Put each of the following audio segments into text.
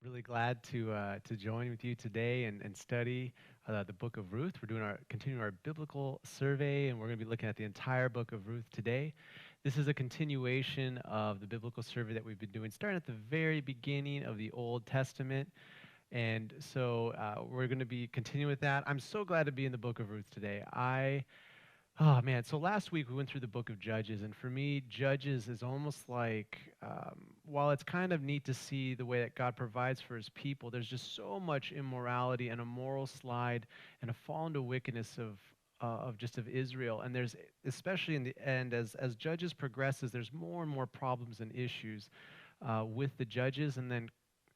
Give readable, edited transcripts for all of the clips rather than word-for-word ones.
Really glad to join with you today and study the book of Ruth. We're doing continuing our biblical survey, and we're going to be looking at the entire book of Ruth today. This is a continuation of the biblical survey that we've been doing, starting at the very beginning of the Old Testament. And so we're going to be continuing with that. I'm so glad to be in the book of Ruth today. Oh man, so last week we went through the book of Judges, and for me, Judges is almost like, while it's kind of neat to see the way that God provides for his people, there's just so much immorality and a moral slide and a fall into wickedness of Israel. And there's, especially in the end, as Judges progresses, there's more and more problems and issues with the judges, and then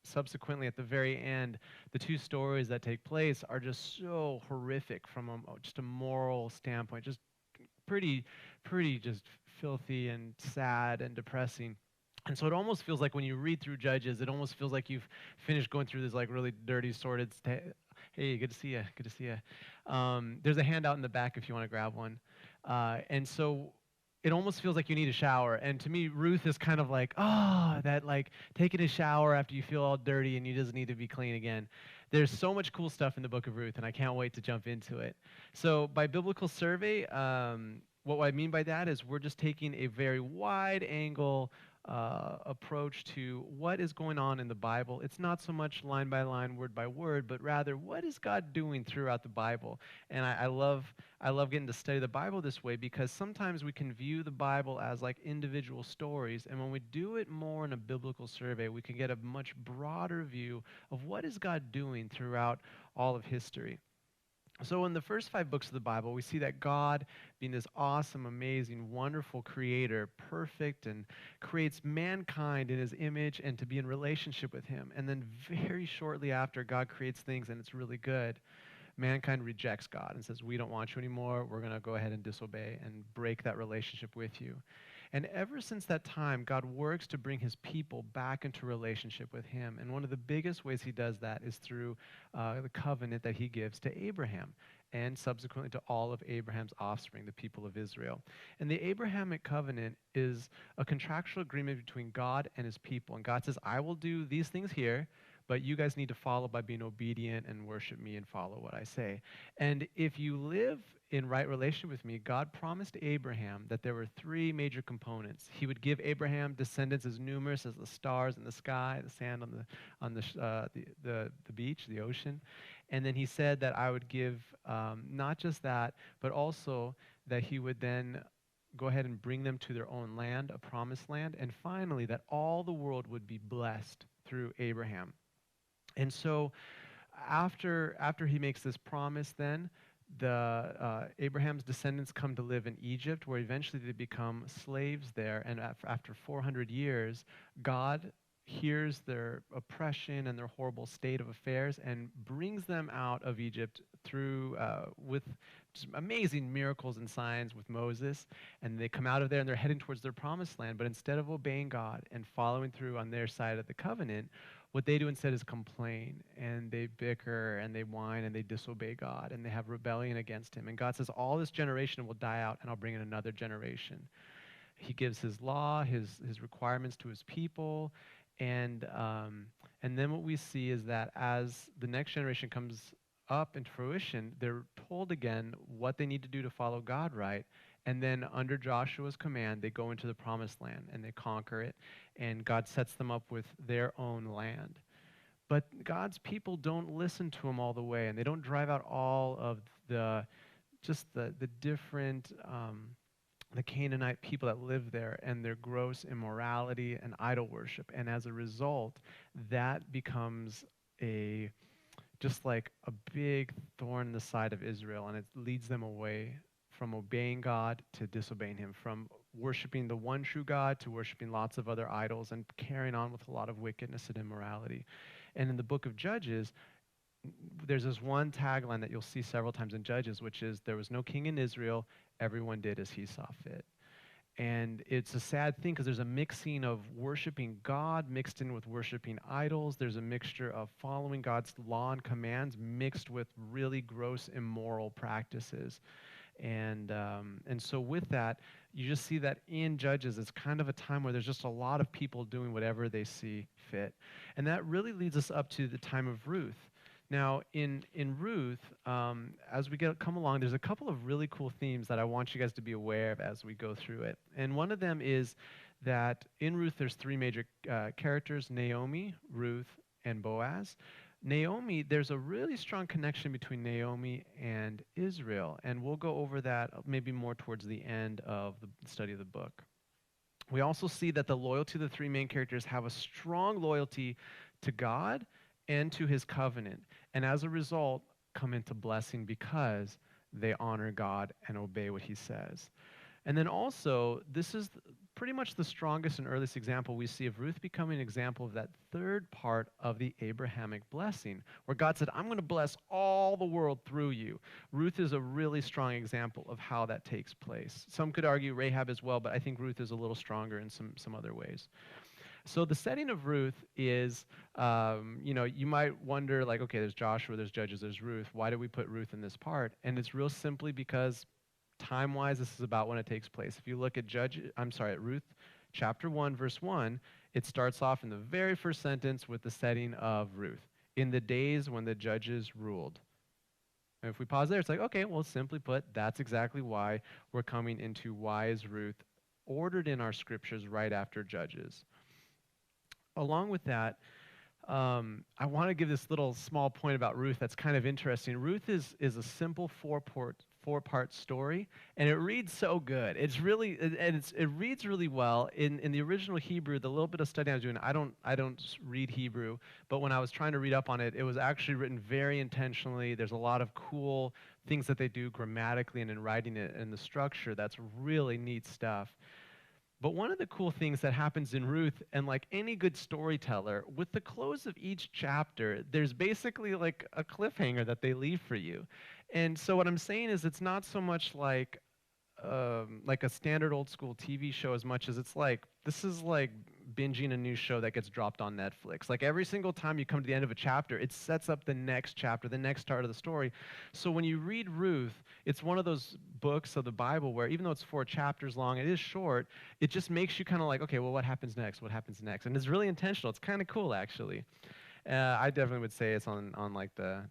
subsequently at the very end, the two stories that take place are just so horrific from just a moral standpoint, just pretty, pretty just filthy and sad and depressing. And so it almost feels like when you read through Judges, it almost feels like you've finished going through this like really dirty, sordid. Hey, good to see you. Good to see you. There's a handout in the back if you want to grab one. And so it almost feels like you need a shower. And to me, Ruth is kind of like, oh, that like taking a shower after you feel all dirty and you just need to be clean again. There's so much cool stuff in the book of Ruth, and I can't wait to jump into it. So by biblical survey, what I mean by that is we're just taking a very wide angle approach to what is going on in the Bible. It's not so much line by line, word by word, but rather what is God doing throughout the Bible. And I love getting to study the Bible this way because sometimes we can view the Bible as like individual stories, and when we do it more in a biblical survey, we can get a much broader view of what is God doing throughout all of history. So in the first 5 books of the Bible, we see that God, being this awesome, amazing, wonderful creator, perfect, and creates mankind in his image and to be in relationship with him. And then very shortly after, God creates things and it's really good. Mankind rejects God and says, we don't want you anymore. We're going to go ahead and disobey and break that relationship with you. And ever since that time, God works to bring his people back into relationship with him. And one of the biggest ways he does that is through the covenant that he gives to Abraham and subsequently to all of Abraham's offspring, the people of Israel. And the Abrahamic covenant is a contractual agreement between God and his people. And God says, I will do these things here, but you guys need to follow by being obedient and worship me and follow what I say. And if you live in right relation with me, God promised Abraham that there were three major components. He would give Abraham descendants as numerous as the stars in the sky, the sand on the beach, the ocean. And then he said that I would give not just that, but also that he would then go ahead and bring them to their own land, a promised land, and finally that all the world would be blessed through Abraham. And so after he makes this promise, then the Abraham's descendants come to live in Egypt, where eventually they become slaves there. And after 400 years, God hears their oppression and their horrible state of affairs and brings them out of Egypt through with just amazing miracles and signs with Moses. And they come out of there and they're heading towards their promised land. But instead of obeying God and following through on their side of the covenant, what they do instead is complain, and they bicker, and they whine, and they disobey God, and they have rebellion against him. And God says, all this generation will die out, and I'll bring in another generation. He gives his law, his requirements to his people, and then what we see is that as the next generation comes up into fruition, they're told again what they need to do to follow God right. And then under Joshua's command, they go into the promised land and they conquer it. And God sets them up with their own land. But God's people don't listen to him all the way. And they don't drive out all of the different, the Canaanite people that live there and their gross immorality and idol worship. And as a result, that becomes just like a big thorn in the side of Israel. And it leads them away from obeying God to disobeying him, from worshiping the one true God to worshiping lots of other idols and carrying on with a lot of wickedness and immorality. And in the book of Judges, there's this one tagline that you'll see several times in Judges, which is, there was no king in Israel, everyone did as he saw fit. And it's a sad thing because there's a mixing of worshiping God mixed in with worshiping idols. There's a mixture of following God's law and commands mixed with really gross immoral practices. And so with that, you just see that in Judges, it's kind of a time where there's just a lot of people doing whatever they see fit. And that really leads us up to the time of Ruth. Now, in Ruth, as we come along, there's a couple of really cool themes that I want you guys to be aware of as we go through it. And one of them is that in Ruth, there's three major characters: Naomi, Ruth, and Boaz. Naomi, there's a really strong connection between Naomi and Israel, and we'll go over that maybe more towards the end of the study of the book. We also see that the loyalty of the three main characters have a strong loyalty to God and to his covenant, and as a result, come into blessing because they honor God and obey what he says. And then also, this is pretty much the strongest and earliest example we see of Ruth becoming an example of that third part of the Abrahamic blessing, where God said, I'm going to bless all the world through you. Ruth is a really strong example of how that takes place. Some could argue Rahab as well, but I think Ruth is a little stronger in some other ways. So the setting of Ruth is, you might wonder, like, okay, there's Joshua, there's Judges, there's Ruth. Why did we put Ruth in this part? And it's real simply because time-wise, this is about when it takes place. If you look at Ruth chapter 1, verse 1, it starts off in the very first sentence with the setting of Ruth. In the days when the judges ruled. And if we pause there, it's like, okay, well, simply put, that's exactly why we're coming into why is Ruth ordered in our scriptures right after Judges. Along with that, I want to give this little small point about Ruth that's kind of interesting. Ruth is a simple four-part story, and it reads so good. It reads really well. In the original Hebrew, the little bit of study I was doing, I don't read Hebrew, but when I was trying to read up on it, it was actually written very intentionally. There's a lot of cool things that they do grammatically and in writing it and the structure. That's really neat stuff. But one of the cool things that happens in Ruth, and like any good storyteller, with the close of each chapter, there's basically like a cliffhanger that they leave for you. And so what I'm saying is it's not so much like a standard old school TV show as much as it's like, this is like binging a new show that gets dropped on Netflix. Like every single time you come to the end of a chapter, it sets up the next chapter, the next part of the story. So when you read Ruth, it's one of those books of the Bible where even though it's 4 chapters long, it is short, it just makes you kind of like, okay, well, what happens next? What happens next? And it's really intentional. It's kind of cool, actually. I definitely would say it's on like the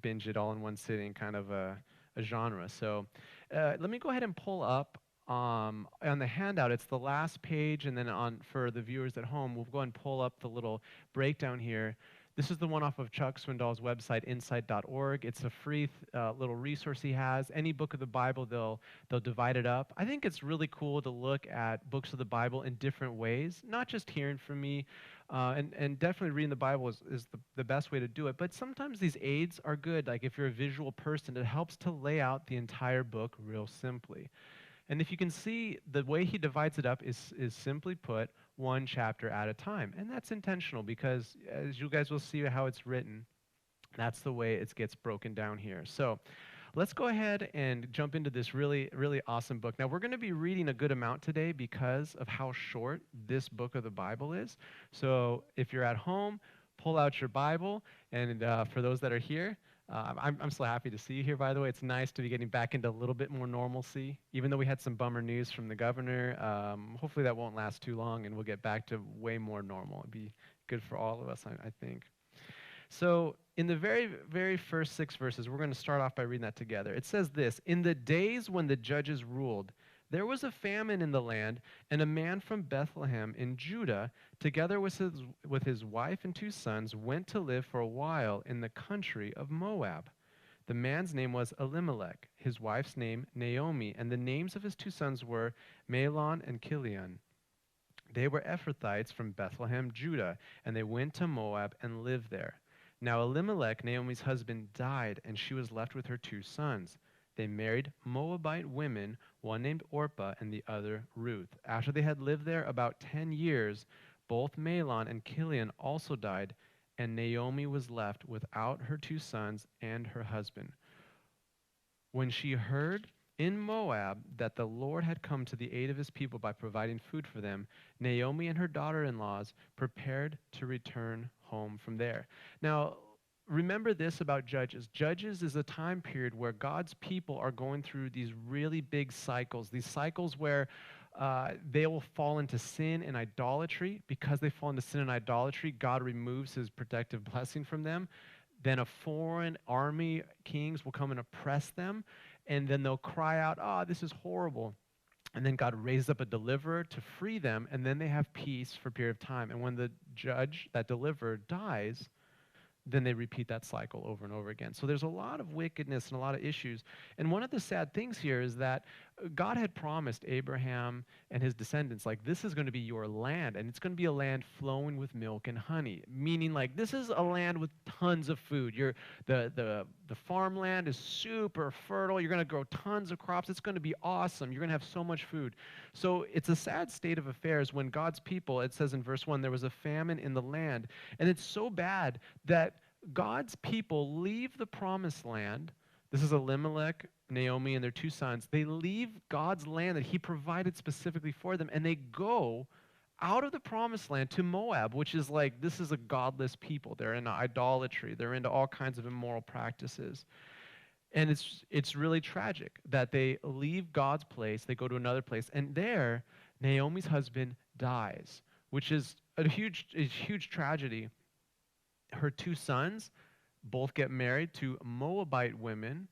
binge it all in one sitting kind of a genre. So let me go ahead and pull up on the handout. It's the last page, and then on for the viewers at home, we'll go ahead and pull up the little breakdown here. This is the one off of Chuck Swindoll's website, insight.org. It's a free little resource he has. Any book of the Bible, they'll divide it up. I think it's really cool to look at books of the Bible in different ways, not just hearing from me, and definitely reading the Bible is the best way to do it. But sometimes these aids are good. Like if you're a visual person, it helps to lay out the entire book real simply. And if you can see, the way he divides it up is simply put, one chapter at a time. And that's intentional because, as you guys will see how it's written, that's the way it gets broken down here. So let's go ahead and jump into this really, really awesome book. Now, we're going to be reading a good amount today because of how short this book of the Bible is. So if you're at home, pull out your Bible. And for those that are here, I'm so happy to see you here, by the way. It's nice to be getting back into a little bit more normalcy, even though we had some bummer news from the governor. Hopefully that won't last too long, and we'll get back to way more normal. It'd be good for all of us, I think. So in the very, very first 6 verses, we're going to start off by reading that together. It says this: "In the days when the judges ruled, there was a famine in the land, and a man from Bethlehem in Judah, together with his wife and 2 sons, went to live for a while in the country of Moab. The man's name was Elimelech, his wife's name Naomi, and the names of his 2 sons were Mahlon and Chilion. They were Ephrathites from Bethlehem, Judah, and they went to Moab and lived there. Now Elimelech, Naomi's husband, died, and she was left with her 2 sons. They married Moabite women, one named Orpah and the other Ruth. After they had lived there about 10 years, both Mahlon and Chilion also died, and Naomi was left without her 2 sons and her husband. When she heard in Moab that the Lord had come to the aid of his people by providing food for them, Naomi and her daughter-in-laws prepared to return home from there." Now, remember this about Judges. Judges is a time period where God's people are going through these really big cycles, these cycles where they will fall into sin and idolatry. Because they fall into sin and idolatry, God removes his protective blessing from them. Then a foreign army, kings, will come and oppress them, and then they'll cry out, "Oh, this is horrible." And then God raises up a deliverer to free them, and then they have peace for a period of time. And when the judge, that deliverer, dies, then they repeat that cycle over and over again. So there's a lot of wickedness and a lot of issues. And one of the sad things here is that God had promised Abraham and his descendants, like, this is going to be your land, and it's going to be a land flowing with milk and honey, meaning like this is a land with tons of food. The farmland is super fertile. You're going to grow tons of crops. It's going to be awesome. You're going to have so much food. So it's a sad state of affairs when God's people, it says in verse 1, there was a famine in the land. And it's so bad that God's people leave the promised land. This is Elimelech, Naomi, and their 2 sons. They leave God's land that he provided specifically for them, and they go out of the promised land to Moab, which is like, this is a godless people. They're into idolatry. They're into all kinds of immoral practices. And it's really tragic that they leave God's place, they go to another place, and there, Naomi's husband dies, which is a huge tragedy. Her 2 sons both get married to Moabite women.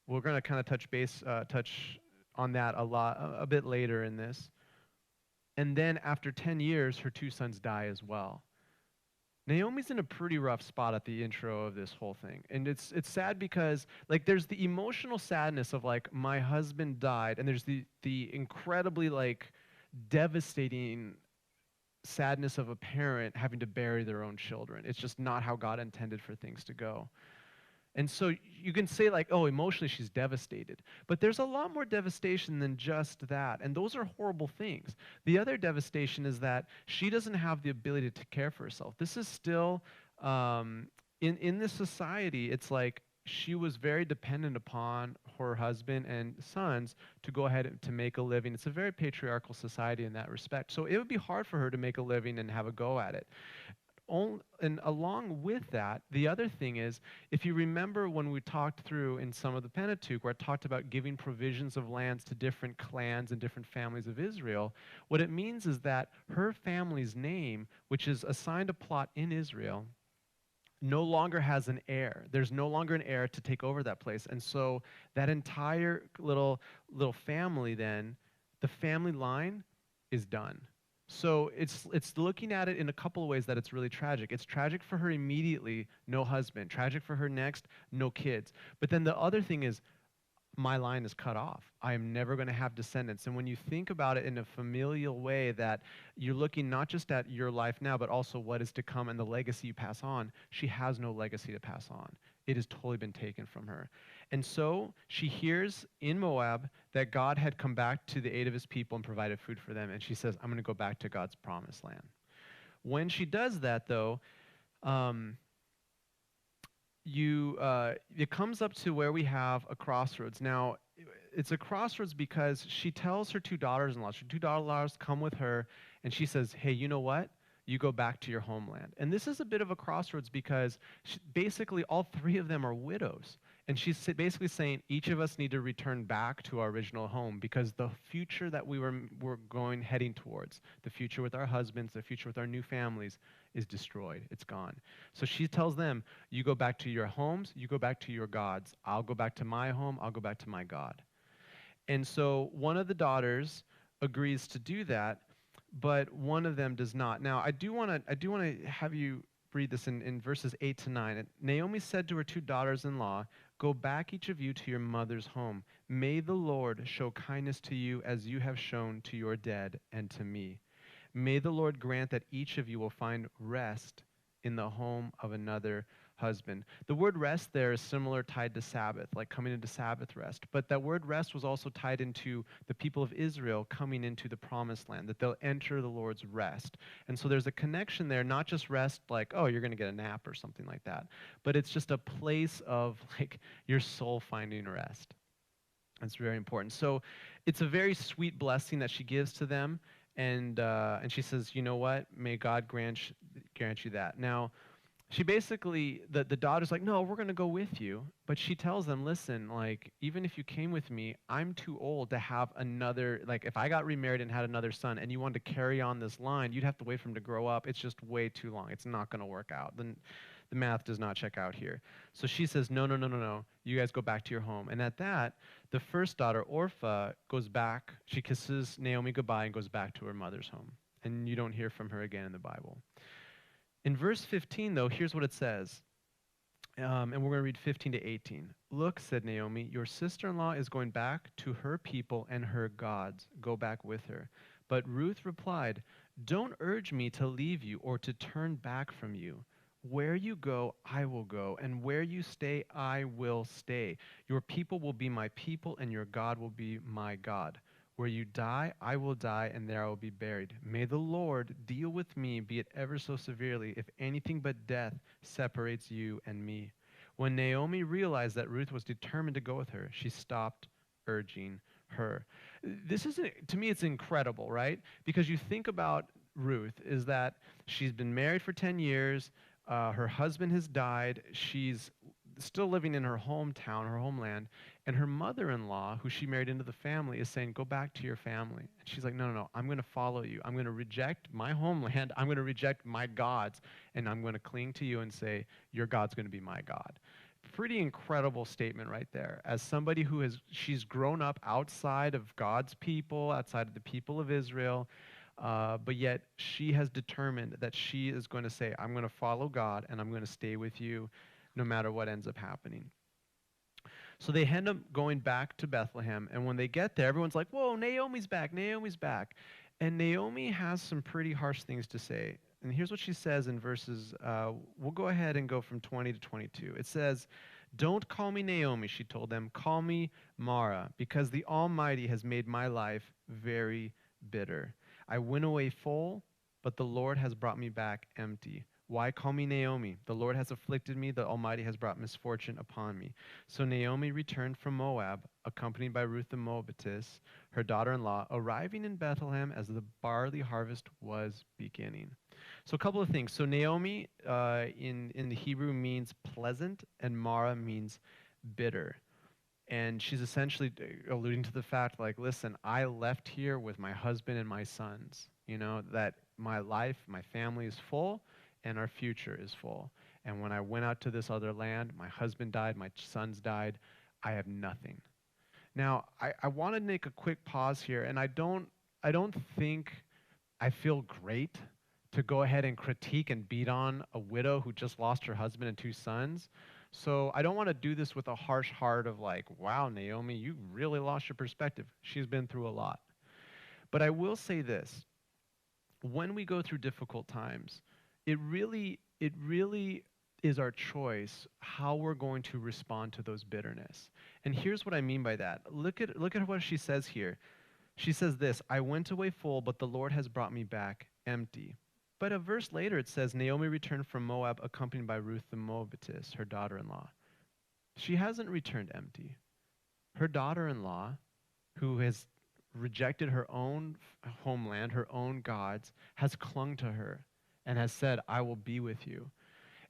We're going to kind of touch on that a bit later in this. And then after 10 years, her 2 sons die as well. Naomi's in a pretty rough spot at the intro of this whole thing. And it's sad because, like, there's the emotional sadness of, like, my husband died, and there's the incredibly, like, devastating sadness of a parent having to bury their own children. It's just not how God intended for things to go. And so you can say, like, oh, emotionally she's devastated. But there's a lot more devastation than just that. And those are horrible things. The other devastation is that she doesn't have the ability to care for herself. This is still, in this society, it's like she was very dependent upon her husband and sons to go ahead and to make a living. It's a very patriarchal society in that respect. So it would be hard for her to make a living and have a go at it. And along with that, the other thing is, if you remember when we talked through in some of the Pentateuch, where I talked about giving provisions of lands to different clans and different families of Israel, what it means is that her family's name, which is assigned a plot in Israel, no longer has an heir. There's no longer an heir to take over that place. And so that entire little family then, the family line is done. So it's looking at it in a couple of ways that it's really tragic. It's tragic for her immediately, no husband. Tragic for her next, no kids. But then the other thing is my line is cut off. I am never going to have descendants. And when you think about it in a familial way, that you're looking not just at your life now, but also what is to come and the legacy you pass on, she has no legacy to pass on. It has totally been taken from her. And so she hears in Moab that God had come back to the aid of his people and provided food for them. And she says, I'm going to go back to God's promised land. When she does that, though, it comes up to where we have a crossroads. Now, it's a crossroads because she tells her two daughters-in-law, her two daughters-in-laws come with her, and she says, hey, you know what? You go back to your homeland. And this is a bit of a crossroads because basically all three of them are widows. And she's basically saying each of us need to return back to our original home because the future that we were heading towards, the future with our husbands, the future with our new families, is destroyed. It's gone. So she tells them, you go back to your homes, you go back to your gods. I'll go back to my home, I'll go back to my God. And so one of the daughters agrees to do that, but one of them does not. Now, I do want to have you read this in verses 8 to 9. And Naomi said to her two daughters-in-law, go back each of you to your mother's home. May the Lord show kindness to you as you have shown to your dead and to me. May the Lord grant that each of you will find rest in the home of another husband. The word rest there is similar, tied to Sabbath, like coming into Sabbath rest. But that word rest was also tied into the people of Israel coming into the promised land, that they'll enter the Lord's rest. And so there's a connection there, not just rest like, oh, you're going to get a nap or something like that, but it's just a place of like your soul finding rest. That's very important. So it's a very sweet blessing that she gives to them. And she says, you know what? May God grant you that. Now, she basically, the daughter's like, no, we're going to go with you. But she tells them, listen, like, even if you came with me, I'm too old to have another, like, if I got remarried and had another son and you wanted to carry on this line, you'd have to wait for him to grow up. It's just way too long. It's not going to work out. Then the math does not check out here. So she says, no, no, no, no, no. You guys go back to your home. And at that, the first daughter, Orpah, goes back. She kisses Naomi goodbye and goes back to her mother's home. And you don't hear from her again in the Bible. In verse 15, though, here's what it says. And we're going to read 15 to 18. Look, said Naomi, your sister-in-law is going back to her people and her gods. Go back with her. But Ruth replied, don't urge me to leave you or to turn back from you. Where you go, I will go, and where you stay, I will stay. Your people will be my people, and your God will be my God. Where you die, I will die, and there I will be buried. May the Lord deal with me, be it ever so severely, if anything but death separates you and me. When Naomi realized that Ruth was determined to go with her, she stopped urging her. This is, to me, it's incredible, right? Because you think about Ruth, is that she's been married for 10 years, her husband has died, she's still living in her hometown, her homeland, and her mother-in-law, who she married into the family, is saying, go back to your family. And she's like, no, no, no, I'm going to follow you. I'm going to reject my homeland. I'm going to reject my gods, and I'm going to cling to you and say, your God's going to be my God. Pretty incredible statement right there. As somebody who she's grown up outside of God's people, outside of the people of Israel, but yet she has determined that she is going to say, I'm going to follow God, and I'm going to stay with you no matter what ends up happening. So they end up going back to Bethlehem, and when they get there, everyone's like, whoa, Naomi's back, Naomi's back. And Naomi has some pretty harsh things to say. And here's what she says in verses, we'll go ahead and go from 20 to 22. It says, don't call me Naomi, she told them, call me Mara, because the Almighty has made my life very bitter. I went away full, but the Lord has brought me back empty. Why call me Naomi? The Lord has afflicted me. The Almighty has brought misfortune upon me. So Naomi returned from Moab, accompanied by Ruth the Moabitess, her daughter-in-law, arriving in Bethlehem as the barley harvest was beginning. So a couple of things. So Naomi in the Hebrew means pleasant, and Mara means bitter. And she's essentially alluding to the fact, like, listen, I left here with my husband and my sons, that my life, my family is full, and our future is full. And when I went out to this other land, my husband died, my sons died. I have nothing. Now, I want to make a quick pause here, and I don't think I feel great to go ahead and critique and beat on a widow who just lost her husband and two sons. So I don't want to do this with a harsh heart of like, wow, Naomi, you really lost your perspective. She's been through a lot. But I will say this, when we go through difficult times, it really is our choice how we're going to respond to those bitterness. And here's what I mean by that. Look at what she says here. She says this, I went away full, but the Lord has brought me back empty. But a verse later it says, Naomi returned from Moab accompanied by Ruth the Moabitess, her daughter-in-law. She hasn't returned empty. Her daughter-in-law, who has rejected her own homeland, her own gods, has clung to her and has said, I will be with you.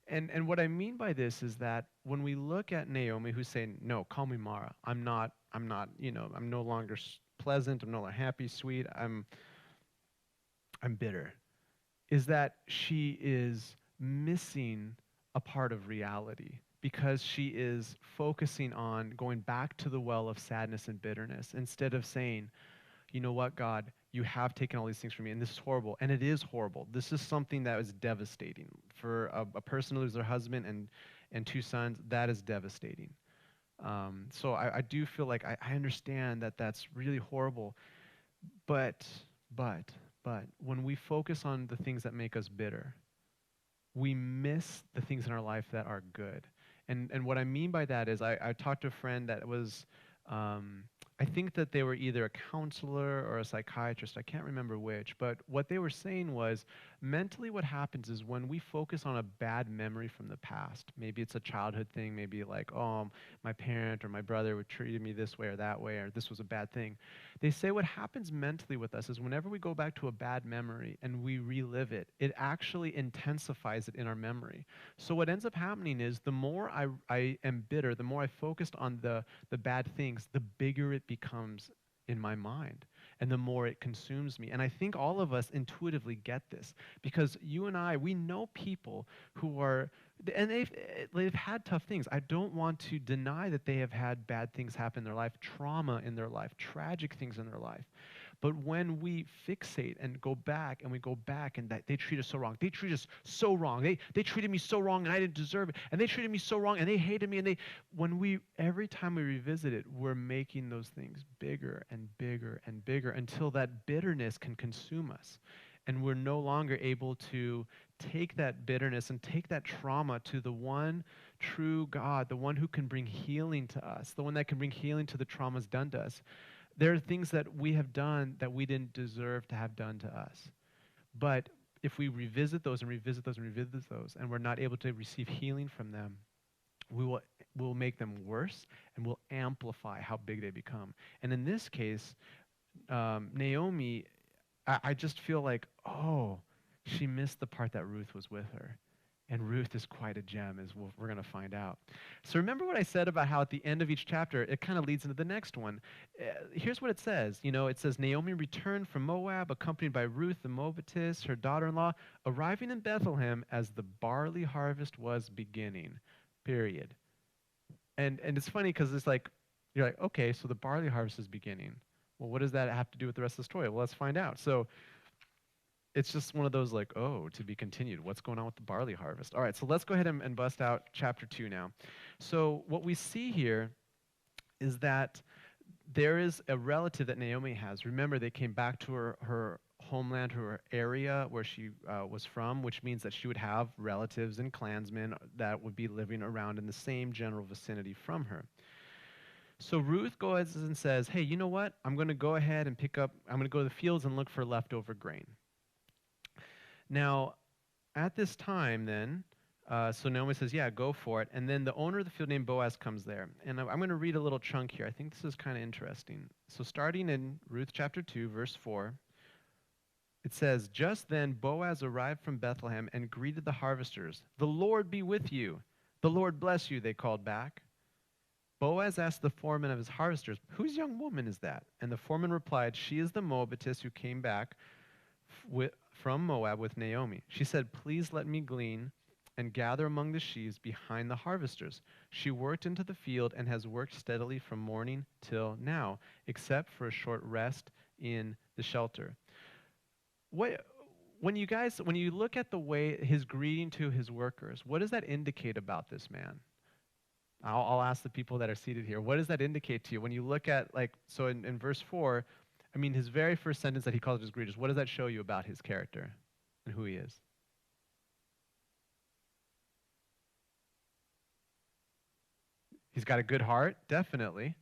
And what I mean by this is that when we look at Naomi, who's saying, no, call me Mara. I'm no longer pleasant. I'm no longer happy, sweet. I'm bitter. Is that she is missing a part of reality because she is focusing on going back to the well of sadness and bitterness instead of saying, you know what, God, you have taken all these things from me, and this is horrible. And it is horrible. This is something that is devastating. For a person to lose their husband and two sons, that is devastating. So I do feel like I understand that that's really horrible. But, but, but, when we focus on the things that make us bitter, we miss the things in our life that are good. And what I mean by that is I talked to a friend that was, I think that they were either a counselor or a psychiatrist. I can't remember which. But what they were saying was mentally what happens is when we focus on a bad memory from the past, maybe it's a childhood thing, maybe like, oh, my parent or my brother would treat me this way or that way, or this was a bad thing. They say what happens mentally with us is whenever we go back to a bad memory and we relive it, it actually intensifies it in our memory. So what ends up happening is the more I am bitter, the more I focused on the bad things, the bigger it becomes in my mind and the more it consumes me. And I think all of us intuitively get this because you and I, we know people who are, and they've had tough things. I don't want to deny that they have had bad things happen in their life, trauma in their life, tragic things in their life. But when we fixate and go back and we go back and that they treat us so wrong, they treat us so wrong, they treated me so wrong and I didn't deserve it, and they treated me so wrong and they hated me, and every time we revisit it, we're making those things bigger and bigger and bigger until that bitterness can consume us. And we're no longer able to take that bitterness and take that trauma to the one true God, the one who can bring healing to us, the one that can bring healing to the traumas done to us. There are things that we have done that we didn't deserve to have done to us. But if we revisit those and revisit those and revisit those, and we're not able to receive healing from them, we'll make them worse and we'll amplify how big they become. And in this case, Naomi, I just feel like, oh, she missed the part that Ruth was with her. And Ruth is quite a gem, as we're going to find out. So remember what I said about how at the end of each chapter, it kind of leads into the next one. Here's what it says. It says, Naomi returned from Moab, accompanied by Ruth the Moabitess, her daughter-in-law, arriving in Bethlehem as the barley harvest was beginning, period. And it's funny because it's like, you're like, okay, so the barley harvest is beginning. Well, what does that have to do with the rest of the story? Well, let's find out. So it's just one of those like, oh, to be continued. What's going on with the barley harvest? All right, so let's go ahead and bust out chapter 2 now. So what we see here is that there is a relative that Naomi has. Remember, they came back to her homeland, her area where she was from, which means that she would have relatives and clansmen that would be living around in the same general vicinity from her. So Ruth goes and says, hey, you know what? I'm going to go ahead and I'm going to go to the fields and look for leftover grain. Now, at this time then, so Naomi says, yeah, go for it. And then the owner of the field named Boaz comes there. And I'm going to read a little chunk here. I think this is kind of interesting. So starting in Ruth chapter 2, verse 4, it says, just then Boaz arrived from Bethlehem and greeted the harvesters. The Lord be with you. The Lord bless you, they called back. Boaz asked the foreman of his harvesters, whose young woman is that? And the foreman replied, she is the Moabitess who came back from Moab with Naomi. She said, please let me glean and gather among the sheaves behind the harvesters. She worked into the field and has worked steadily from morning till now, except for a short rest in the shelter. What, when you look at the way his greeting to his workers, what does that indicate about this man? I'll ask the people that are seated here. What does that indicate to you when you look at, like, so in verse 4, I mean, his very first sentence that he calls his greeters, what does that show you about his character and who he is? He's got a good heart, definitely.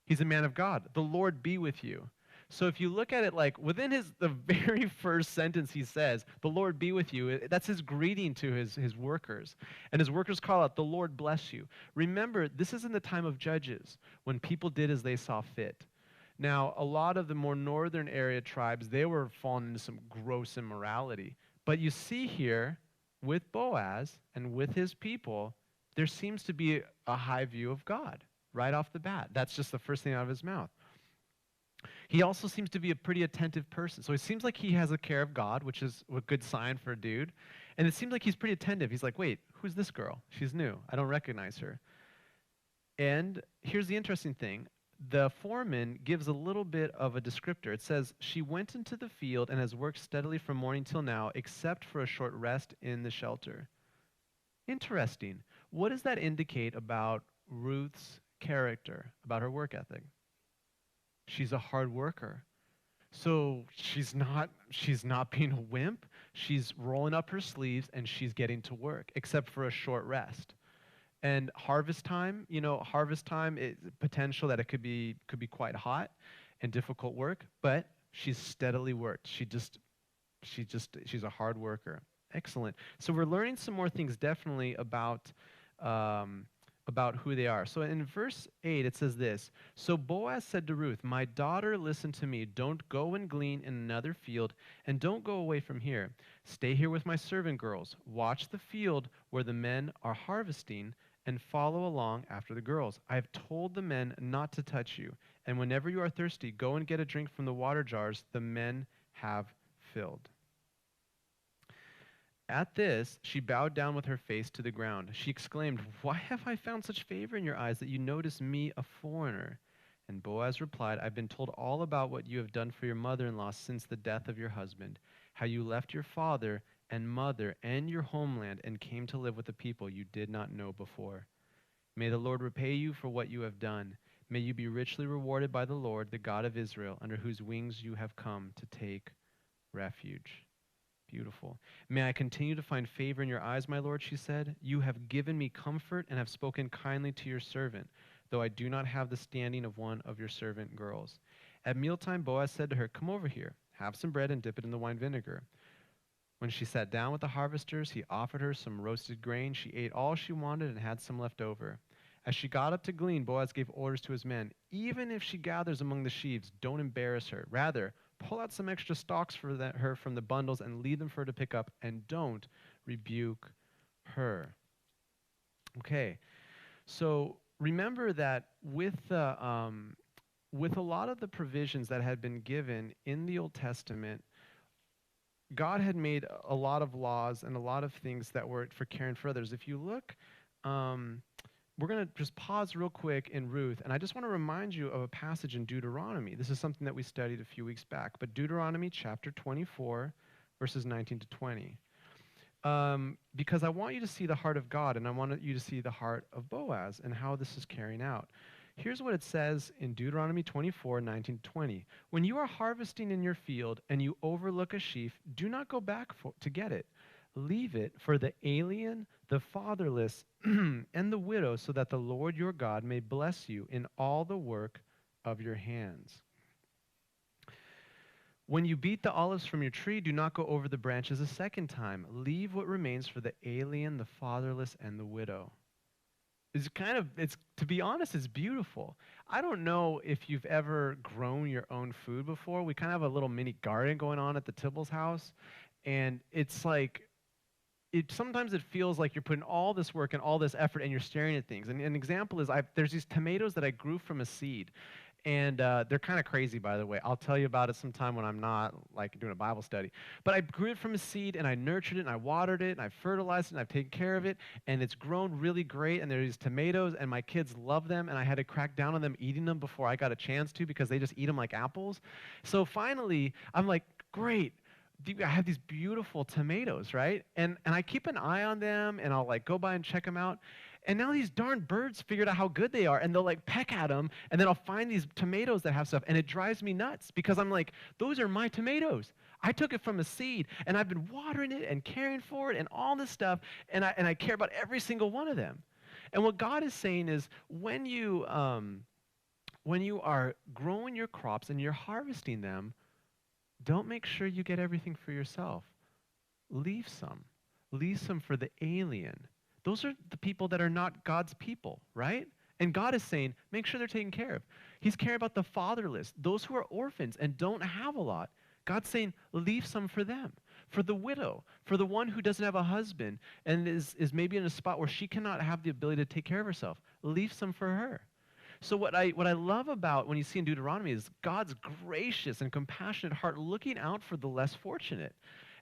He's a man of God. The Lord be with you. So if you look at it like within the very first sentence he says, the Lord be with you, that's his greeting to his workers. And his workers call out, the Lord bless you. Remember, this is in the time of Judges when people did as they saw fit. Now, a lot of the more northern area tribes, they were falling into some gross immorality. But you see here with Boaz and with his people, there seems to be a high view of God right off the bat. That's just the first thing out of his mouth. He also seems to be a pretty attentive person. So it seems like he has a care of God, which is a good sign for a dude. And it seems like he's pretty attentive. He's like, wait, who's this girl? She's new. I don't recognize her. And here's the interesting thing. The foreman gives a little bit of a descriptor. It says, she went into the field and has worked steadily from morning till now, except for a short rest in the shelter. Interesting. What does that indicate about Ruth's character, about her work ethic? She's a hard worker. So she's not being a wimp. She's rolling up her sleeves and she's getting to work, except for a short rest. And harvest time, harvest time is potential that it could be quite hot and difficult work, but she's steadily worked. She's a hard worker. Excellent. So we're learning some more things definitely about who they are. So in verse 8 it says this, so Boaz said to Ruth, my daughter, listen to me. Don't go and glean in another field, and don't go away from here. Stay here with my servant girls. Watch the field where the men are harvesting, and follow along after the girls. I have told the men not to touch you, and whenever you are thirsty, go and get a drink from the water jars the men have filled. At this, she bowed down with her face to the ground. She exclaimed, why have I found such favor in your eyes that you notice me, a foreigner? And Boaz replied, I've been told all about what you have done for your mother-in-law since the death of your husband, how you left your father and mother and your homeland and came to live with a people you did not know before. May the Lord repay you for what you have done. May you be richly rewarded by the Lord, the God of Israel, under whose wings you have come to take refuge. Beautiful. May I continue to find favor in your eyes, my Lord, she said. You have given me comfort and have spoken kindly to your servant, though I do not have the standing of one of your servant girls. At mealtime, Boaz said to her, come over here, have some bread and dip it in the wine vinegar. When she sat down with the harvesters, he offered her some roasted grain. She ate all she wanted and had some left over. As she got up to glean, Boaz gave orders to his men, even if she gathers among the sheaves, don't embarrass her. Rather, pull out some extra stalks for her from the bundles and leave them for her to pick up, and don't rebuke her. Okay, so remember that with a lot of the provisions that had been given in the Old Testament, God had made a lot of laws and a lot of things that were for caring for others. If you look, we're going to just pause real quick in Ruth, and I just want to remind you of a passage in Deuteronomy. This is something that we studied a few weeks back, but Deuteronomy chapter 24, verses 19 to 20. Because I want you to see the heart of God, and I want you to see the heart of Boaz and how this is carrying out. Here's what it says in Deuteronomy 24, 19 to 20. When you are harvesting in your field and you overlook a sheaf, do not go back to get it. Leave it for the alien, the fatherless, and the widow, so that the Lord your God may bless you in all the work of your hands. When you beat the olives from your tree, do not go over the branches a second time. Leave what remains for the alien, the fatherless, and the widow. To be honest, it's beautiful. I don't know if you've ever grown your own food before. We kind of have a little mini garden going on at the Tibble's house, and it's like, sometimes it feels like you're putting all this work and all this effort and you're staring at things. And an example is there's these tomatoes that I grew from a seed. And they're kind of crazy, by the way. I'll tell you about it sometime when I'm not like doing a Bible study. But I grew it from a seed, and I nurtured it, and I watered it, and I fertilized it, and I've taken care of it, and it's grown really great. And there's these tomatoes, and my kids love them, and I had to crack down on them eating them before I got a chance to because they just eat them like apples. So finally, I'm like, great. I have these beautiful tomatoes, right? And I keep an eye on them, and I'll like go by and check them out. And now these darn birds figured out how good they are, and they'll like peck at them, and then I'll find these tomatoes that have stuff, and it drives me nuts because I'm like, those are my tomatoes. I took it from a seed, and I've been watering it and caring for it and all this stuff, and I care about every single one of them. And what God is saying is when you are growing your crops and you're harvesting them, don't make sure you get everything for yourself. Leave some. Leave some for the alien. Those are the people that are not God's people, right? And God is saying, make sure they're taken care of. He's caring about the fatherless, those who are orphans and don't have a lot. God's saying, leave some for them, for the widow, for the one who doesn't have a husband and is maybe in a spot where she cannot have the ability to take care of herself. Leave some for her. So what I love about when you see in Deuteronomy is God's gracious and compassionate heart looking out for the less fortunate.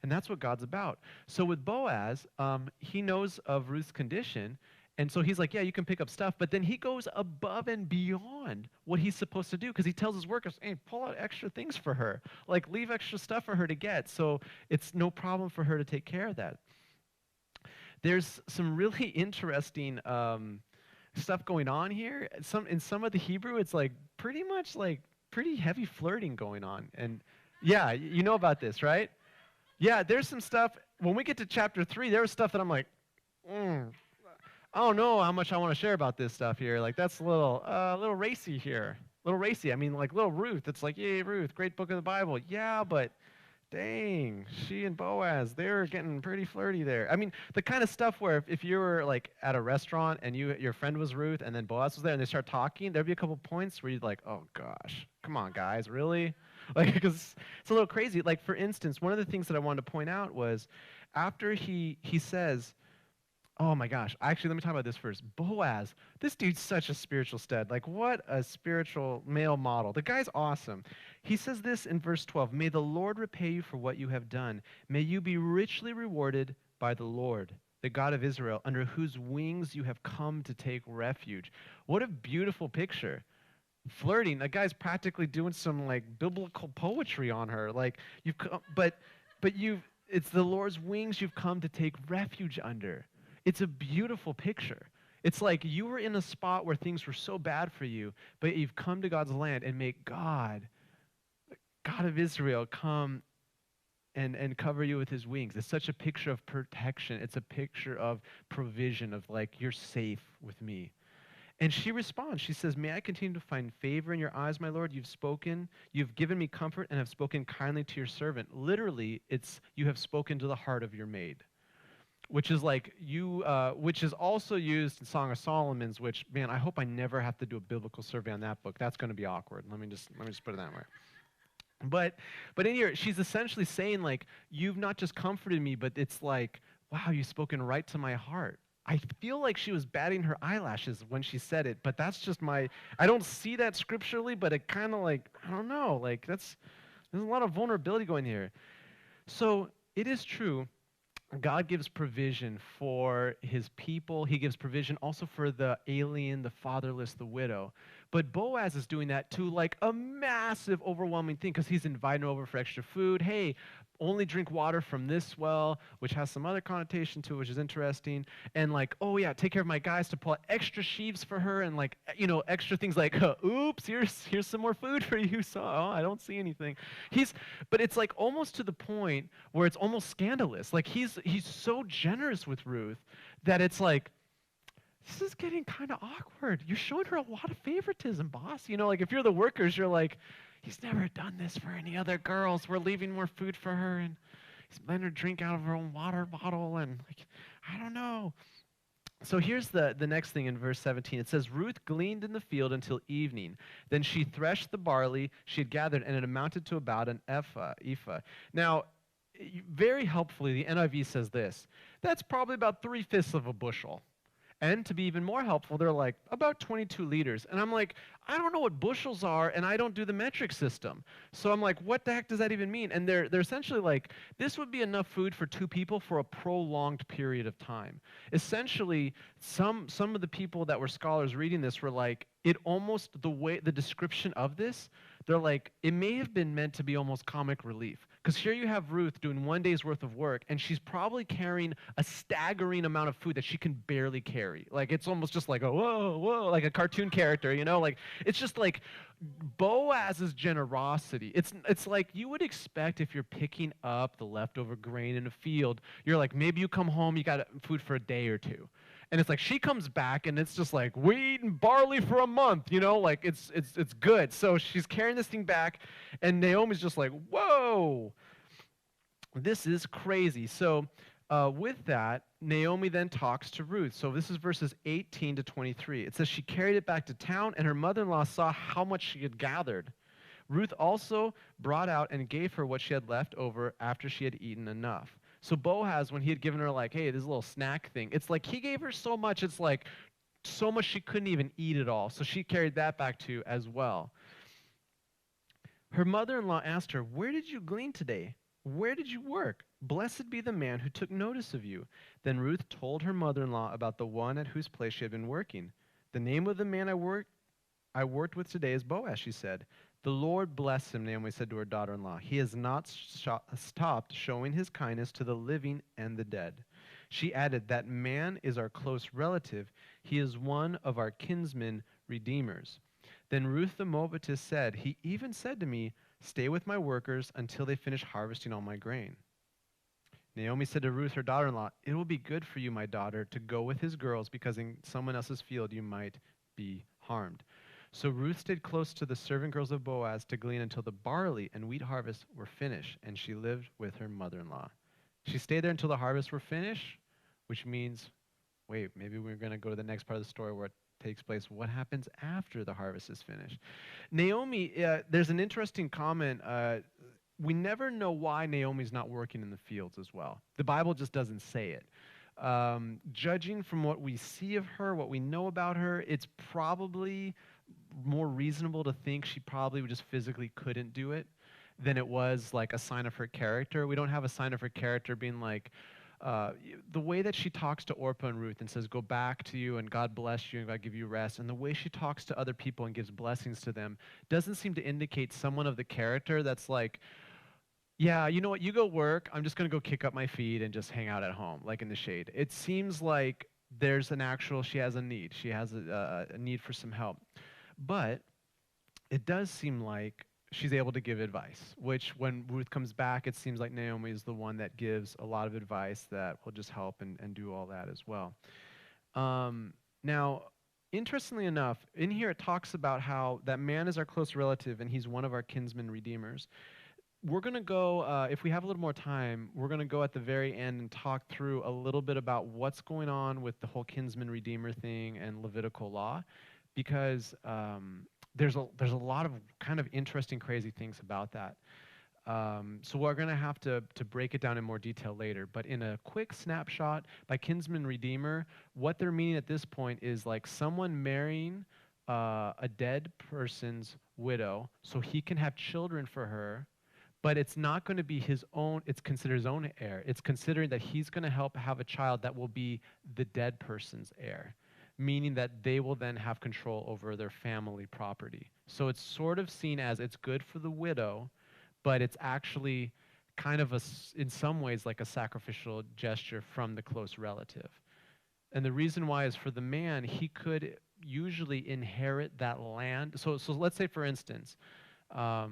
And that's what God's about. So with Boaz, he knows of Ruth's condition, and so he's like, yeah, you can pick up stuff, but then he goes above and beyond what he's supposed to do because he tells his workers, hey, pull out extra things for her. Like, leave extra stuff for her to get, so it's no problem for her to take care of that. There's some really interesting stuff going on here. In some of the Hebrew, it's like pretty much like pretty heavy flirting going on. And yeah, you know about this, right? Yeah, there's some stuff. When we get to chapter 3, there was stuff that I'm like, I don't know how much I want to share about this stuff here. Like, that's a little racy here. A little racy. I mean, like little Ruth. It's like, yay, Ruth, great book of the Bible. Yeah, but dang, she and Boaz, they're getting pretty flirty there. I mean, the kind of stuff where if you were like at a restaurant and your friend was Ruth and then Boaz was there and they start talking, there'd be a couple points where you'd like, oh gosh, come on guys, really? Like, because it's a little crazy. Like, for instance, one of the things that I wanted to point out was after he says, oh my gosh, actually, let me talk about this first. Boaz, this dude's such a spiritual stud. Like, what a spiritual male model. The guy's awesome. He says this in verse 12, may the Lord repay you for what you have done. May you be richly rewarded by the Lord, the God of Israel, under whose wings you have come to take refuge. What a beautiful picture. Flirting. That guy's practically doing some like biblical poetry on her. Like, you've come, but it's the Lord's wings you've come to take refuge under. It's a beautiful picture. It's like you were in a spot where things were so bad for you, but you've come to God's land and make God, the God of Israel, come and cover you with his wings. It's such a picture of protection. It's a picture of provision, of like, you're safe with me. And she responds. She says, may I continue to find favor in your eyes, my Lord? You've spoken. You've given me comfort and have spoken kindly to your servant. Literally, it's you have spoken to the heart of your maid. Which is like which is also used in Song of Solomon's, which, man, I hope I never have to do a biblical survey on that book. That's going to be awkward. Let me just put it that way. But in here, she's essentially saying, like, you've not just comforted me, but it's like, wow, you've spoken right to my heart. I feel like she was batting her eyelashes when she said it, but that's just I don't see that scripturally, but it kind of like, I don't know, like there's a lot of vulnerability going here. So it is true, God gives provision for his people. He gives provision also for the alien, the fatherless, the widow. But Boaz is doing that to like a massive, overwhelming thing because he's inviting her over for extra food. Hey, only drink water from this well, which has some other connotation to it, which is interesting. And like, oh yeah, take care of my guys to pull out extra sheaves for her and like, extra things like, oops, here's some more food for you. So I don't see anything. But it's like almost to the point where it's almost scandalous. Like he's so generous with Ruth that it's like, this is getting kind of awkward. You're showing her a lot of favoritism, boss. Like if you're the workers, you're like, he's never done this for any other girls. We're leaving more food for her, and he's letting her drink out of her own water bottle, and like, I don't know. So here's the next thing in verse 17. It says, Ruth gleaned in the field until evening. Then she threshed the barley she had gathered, and it amounted to about an ephah. Now, very helpfully, the NIV says this. That's probably about 3/5 of a bushel. And to be even more helpful, they're like, about 22 liters. And I'm like, I don't know what bushels are, and I don't do the metric system. So I'm like, what the heck does that even mean? And they're essentially like, this would be enough food for 2 people for a prolonged period of time. Essentially, some of the people that were scholars reading this were like, it almost, the description of this, they're like, it may have been meant to be almost comic relief. Because here you have Ruth doing 1 day's worth of work, and she's probably carrying a staggering amount of food that she can barely carry. Like, it's almost just like a whoa, whoa, like a cartoon character, you know? Like, it's just like Boaz's generosity. It's like you would expect if you're picking up the leftover grain in a field, you're like, maybe you come home, you got food for a day or two. And it's like she comes back and it's just like wheat and barley for a month, you know, like it's good. So she's carrying this thing back, and Naomi's just like, whoa, this is crazy. So with that, Naomi then talks to Ruth. So this is verses 18 to 23. It says she carried it back to town, and her mother-in-law saw how much she had gathered. Ruth also brought out and gave her what she had left over after she had eaten enough. So Boaz, when he had given her like, hey, this little snack thing, it's like he gave her so much, it's like so much she couldn't even eat it all. So she carried that back too as well. Her mother-in-law asked her, where did you glean today? Where did you work? Blessed be the man who took notice of you. Then Ruth told her mother-in-law about the one at whose place she had been working. The name of the man I worked with today is Boaz, she said. The Lord bless him, Naomi said to her daughter-in-law. He has not stopped showing his kindness to the living and the dead. She added, that man is our close relative. He is one of our kinsmen redeemers. Then Ruth the Moabitess said, he even said to me, stay with my workers until they finish harvesting all my grain. Naomi said to Ruth, her daughter-in-law, it will be good for you, my daughter, to go with his girls, because in someone else's field you might be harmed. So Ruth stayed close to the servant girls of Boaz to glean until the barley and wheat harvests were finished, and she lived with her mother-in-law. She stayed there until the harvests were finished, which means, wait, maybe we're going to go to the next part of the story where it takes place. What happens after the harvest is finished? Naomi, there's an interesting comment. We never know why Naomi's not working in the fields as well. The Bible just doesn't say it. Judging from what we see of her, what we know about her, it's probably more reasonable to think she probably just physically couldn't do it than it was like a sign of her character. We don't have a sign of her character being like, the way that she talks to Orpah and Ruth and says, go back to you and God bless you and God give you rest, and the way she talks to other people and gives blessings to them doesn't seem to indicate someone of the character that's like, yeah, you know what, you go work, I'm just going to go kick up my feet and just hang out at home, like in the shade. It seems like there's she has a need. She has a need for some help. But it does seem like she's able to give advice, which when Ruth comes back, it seems like Naomi is the one that gives a lot of advice that will just help and do all that as well. Now, interestingly enough, in here it talks about how that man is our close relative and he's one of our kinsmen redeemers. We're going to go, if we have a little more time, we're going to go at the very end and talk through a little bit about what's going on with the whole kinsman redeemer thing and Levitical law, because there's a lot of kind of interesting, crazy things about that. So we're going to have to break it down in more detail later. But in a quick snapshot, by kinsman redeemer, what they're meaning at this point is like someone marrying a dead person's widow so he can have children for her, but it's not going to be his own, it's considered his own heir. It's considering that he's going to help have a child that will be the dead person's heir, meaning that they will then have control over their family property. So it's sort of seen as it's good for the widow, but it's actually kind of in some ways like a sacrificial gesture from the close relative. And the reason why is for the man, he could usually inherit that land. So let's say, for instance, oh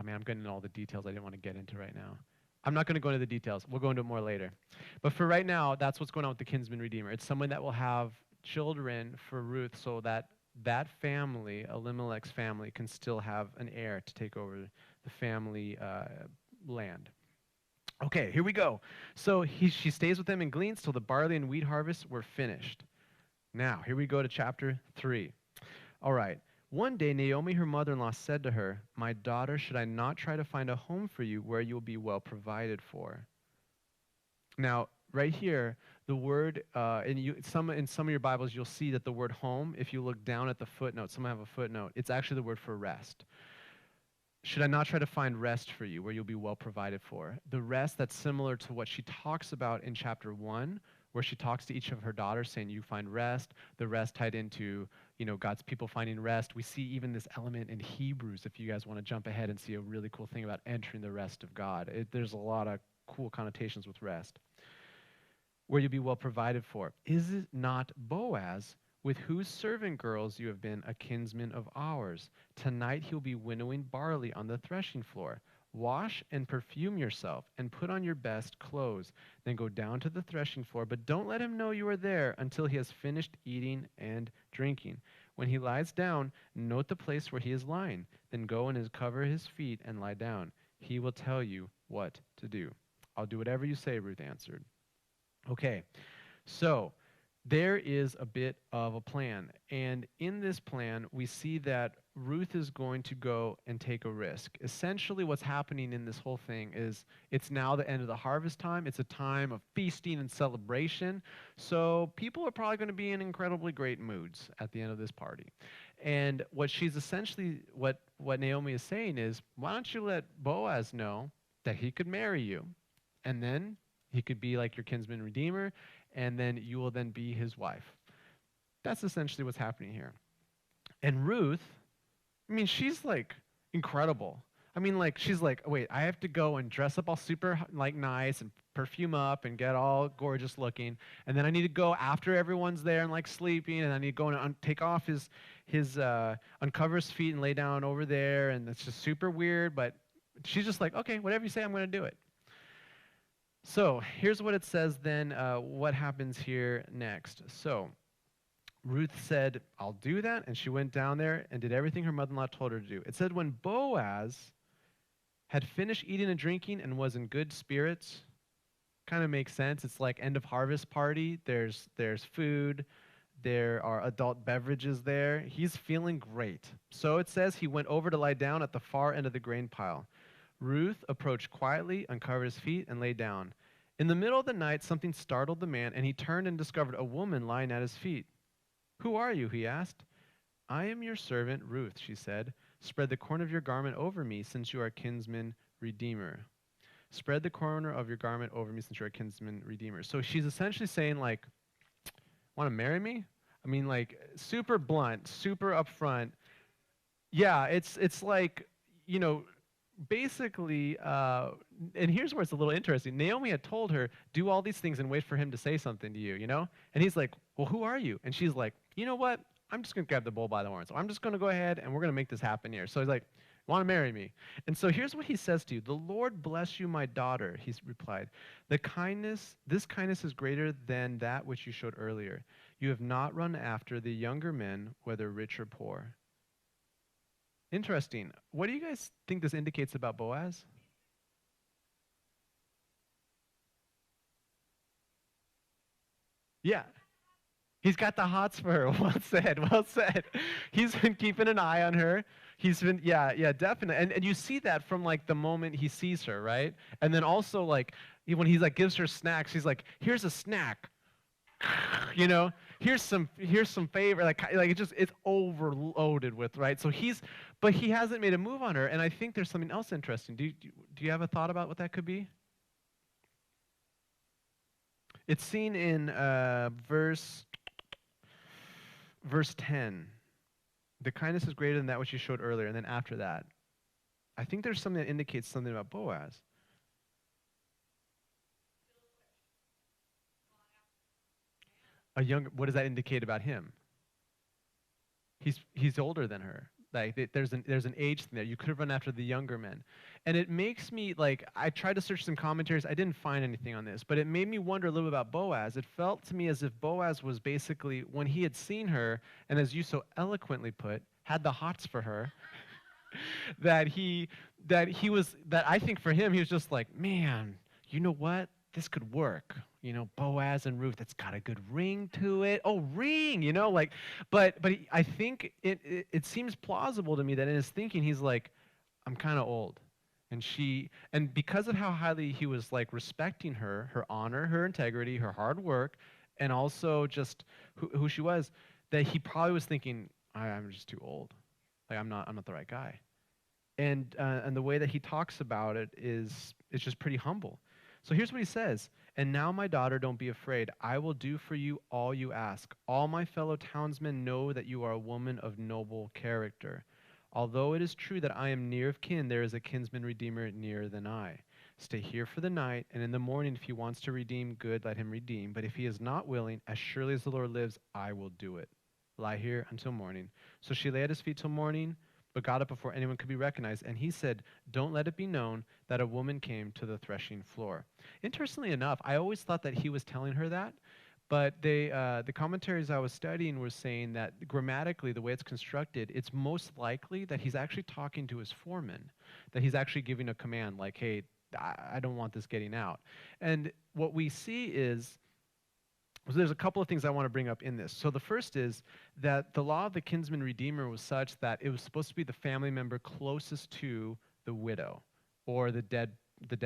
man, I'm getting into all the details I didn't want to get into right now. I'm not going to go into the details. We'll go into it more later. But for right now, that's what's going on with the kinsman redeemer. It's someone that will have children for Ruth so that that family, Elimelech's family, can still have an heir to take over the family land. Okay, here we go. So she stays with them and gleans till the barley and wheat harvests were finished. Now, here we go to chapter 3. All right. One day, Naomi, her mother-in-law, said to her, my daughter, should I not try to find a home for you where you will be well provided for? Now, right here, the word, in some of your Bibles, you'll see that the word home, if you look down at the footnote, some have a footnote, it's actually the word for rest. Should I not try to find rest for you where you'll be well provided for? The rest that's similar to what she talks about in chapter 1, where she talks to each of her daughters saying, you find rest, the rest tied into, God's people finding rest. We see even this element in Hebrews, if you guys want to jump ahead and see a really cool thing about entering the rest of God. There's a lot of cool connotations with rest. Where you'll be well provided for. Is it not Boaz, with whose servant girls you have been a kinsman of ours? Tonight he'll be winnowing barley on the threshing floor. Wash and perfume yourself, and put on your best clothes. Then go down to the threshing floor, but don't let him know you are there until he has finished eating and drinking. When he lies down, note the place where he is lying. Then go and cover his feet and lie down. He will tell you what to do. I'll do whatever you say, Ruth answered. Okay, so there is a bit of a plan. And in this plan, we see that Ruth is going to go and take a risk. Essentially, what's happening in this whole thing is it's now the end of the harvest time. It's a time of feasting and celebration. So people are probably going to be in incredibly great moods at the end of this party. And what she's essentially, what Naomi is saying is, why don't you let Boaz know that he could marry you? And then he could be like your kinsman redeemer, and then you will then be his wife. That's essentially what's happening here. And Ruth, I mean, she's like incredible. I mean, like, she's like, wait, I have to go and dress up all super like nice and perfume up and get all gorgeous looking, and then I need to go after everyone's there and like sleeping, and I need to go and take off his uncover his feet and lay down over there, and it's just super weird. But she's just like, okay, whatever you say, I'm going to do it. So here's what it says then, what happens here next. So Ruth said, I'll do that, and she went down there and did everything her mother-in-law told her to do. It said when Boaz had finished eating and drinking and was in good spirits, kind of makes sense. It's like end of harvest party. There's food. There are adult beverages there. He's feeling great. So it says he went over to lie down at the far end of the grain pile. Ruth approached quietly, uncovered his feet, and lay down. In the middle of the night, something startled the man, and he turned and discovered a woman lying at his feet. Who are you? He asked. I am your servant, Ruth, she said. Spread the corner of your garment over me, since you are a kinsman redeemer. Spread the corner of your garment over me, since you're a kinsman redeemer. So she's essentially saying, like, want to marry me? I mean, like, super blunt, super upfront. Yeah, it's like, basically, and here's where it's a little interesting. Naomi had told her, do all these things and wait for him to say something to you, And he's like, well, who are you? And she's like, you know what? I'm just going to grab the bull by the horns. So I'm just going to go ahead and we're going to make this happen here. So he's like, want to marry me? And so here's what he says to you. The Lord bless you, my daughter, he replied. This kindness is greater than that which you showed earlier. You have not run after the younger men, whether rich or poor. Interesting. What do you guys think this indicates about Boaz? Yeah. He's got the hots for her. Well said, well said. He's been keeping an eye on her. He's been, yeah, definitely. And you see that from like the moment he sees her, right? And then also like when he's like gives her snacks, he's like, here's a snack. Here's some favor, like it's overloaded with, right? So but he hasn't made a move on her, and I think there's something else interesting. Do you have a thought about what that could be? It's seen in verse 10. The kindness is greater than that which you showed earlier, and then after that, I think there's something that indicates something about Boaz. What does that indicate about him? He's older than her. Like there's an age thing there. You could have run after the younger men. And it makes me like, I tried to search some commentaries. I didn't find anything on this, but it made me wonder a little bit about Boaz. It felt to me as if Boaz was basically, when he had seen her, and as you so eloquently put, had the hots for her, that I think for him, he was just like, man, you know what? This could work. Boaz and Ruth, it's got a good ring to it. Oh, ring, but I think it seems plausible to me that in his thinking, he's like, I'm kind of old. And because of how highly he was like respecting her, her honor, her integrity, her hard work, and also just who she was, that he probably was thinking, I'm just too old. Like I'm not the right guy. And the way that he talks about it is it's just pretty humble. So here's what he says. And now, my daughter, don't be afraid. I will do for you all you ask. All my fellow townsmen know that you are a woman of noble character. Although it is true that I am near of kin, there is a kinsman redeemer nearer than I. Stay here for the night, and in the morning, if he wants to redeem, good, let him redeem. But if he is not willing, as surely as the Lord lives, I will do it. Lie here until morning. So she lay at his feet till morning, but got up before anyone could be recognized. And he said, don't let it be known that a woman came to the threshing floor. Interestingly enough, I always thought that he was telling her that, but the commentaries I was studying were saying that grammatically, the way it's constructed, it's most likely that he's actually talking to his foreman, that he's actually giving a command like, hey, I don't want this getting out. And what we see is, so there's a couple of things I want to bring up in this. So the first is that the law of the kinsman redeemer was such that it was supposed to be the family member closest to the widow or the dead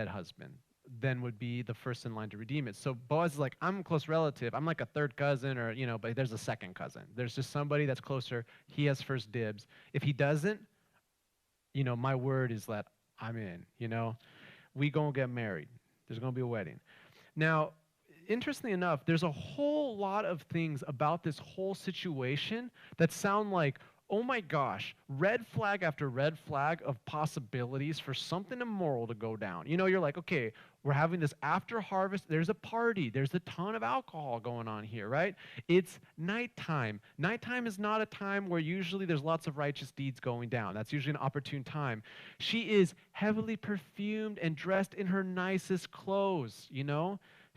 husband, then would be the first in line to redeem it. So Boaz is like, I'm a close relative. I'm like a third cousin, or but there's a second cousin. There's just somebody that's closer. He has first dibs. If he doesn't, my word is that I'm in. We gonna get married. There's gonna be a wedding. Now, interestingly enough, there's a whole lot of things about this whole situation that sound like, oh my gosh, red flag after red flag of possibilities for something immoral to go down. You're like, okay, we're having this after harvest. There's a party. There's a ton of alcohol going on here, right? It's nighttime. Nighttime is not a time where usually there's lots of righteous deeds going down. That's usually an opportune time. She is heavily perfumed and dressed in her nicest clothes,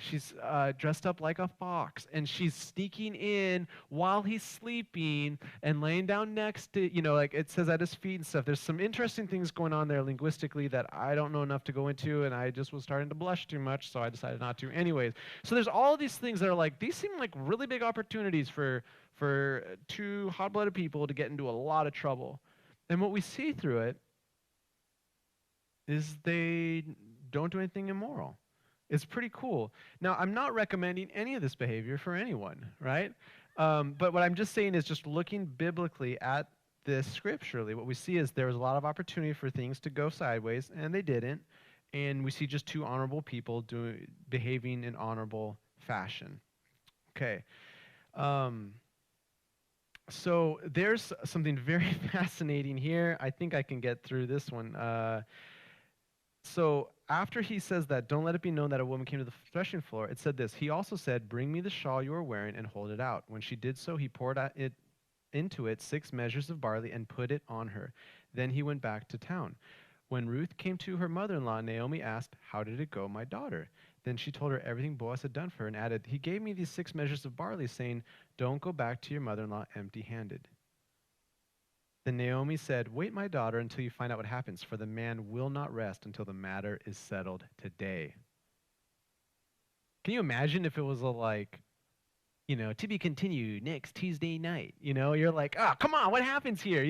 She's dressed up like a fox, and she's sneaking in while he's sleeping and laying down next to, like it says at his feet and stuff. There's some interesting things going on there linguistically that I don't know enough to go into, and I just was starting to blush too much, so I decided not to. Anyways, so there's all these things that are like, these seem like really big opportunities for two hot-blooded people to get into a lot of trouble. And what we see through it is they don't do anything immoral. It's pretty cool. Now, I'm not recommending any of this behavior for anyone, right? But what I'm just saying is just looking biblically at this scripturally, what we see is there was a lot of opportunity for things to go sideways, and they didn't. And we see just two honorable people behaving in honorable fashion. Okay. So there's something very fascinating here. I think I can get through this one. So after he says that, don't let it be known that a woman came to the threshing floor, it said this. He also said, bring me the shawl you are wearing and hold it out. When she did so, he poured into it 6 measures of barley and put it on her. Then he went back to town. When Ruth came to her mother-in-law, Naomi asked, how did it go, my daughter? Then she told her everything Boaz had done for her and added, he gave me these 6 measures of barley, saying, don't go back to your mother-in-law empty-handed. Then Naomi said, wait, my daughter, until you find out what happens, for the man will not rest until the matter is settled today. Can you imagine if it was to be continued next Tuesday night? You're like, oh, come on, what happens here?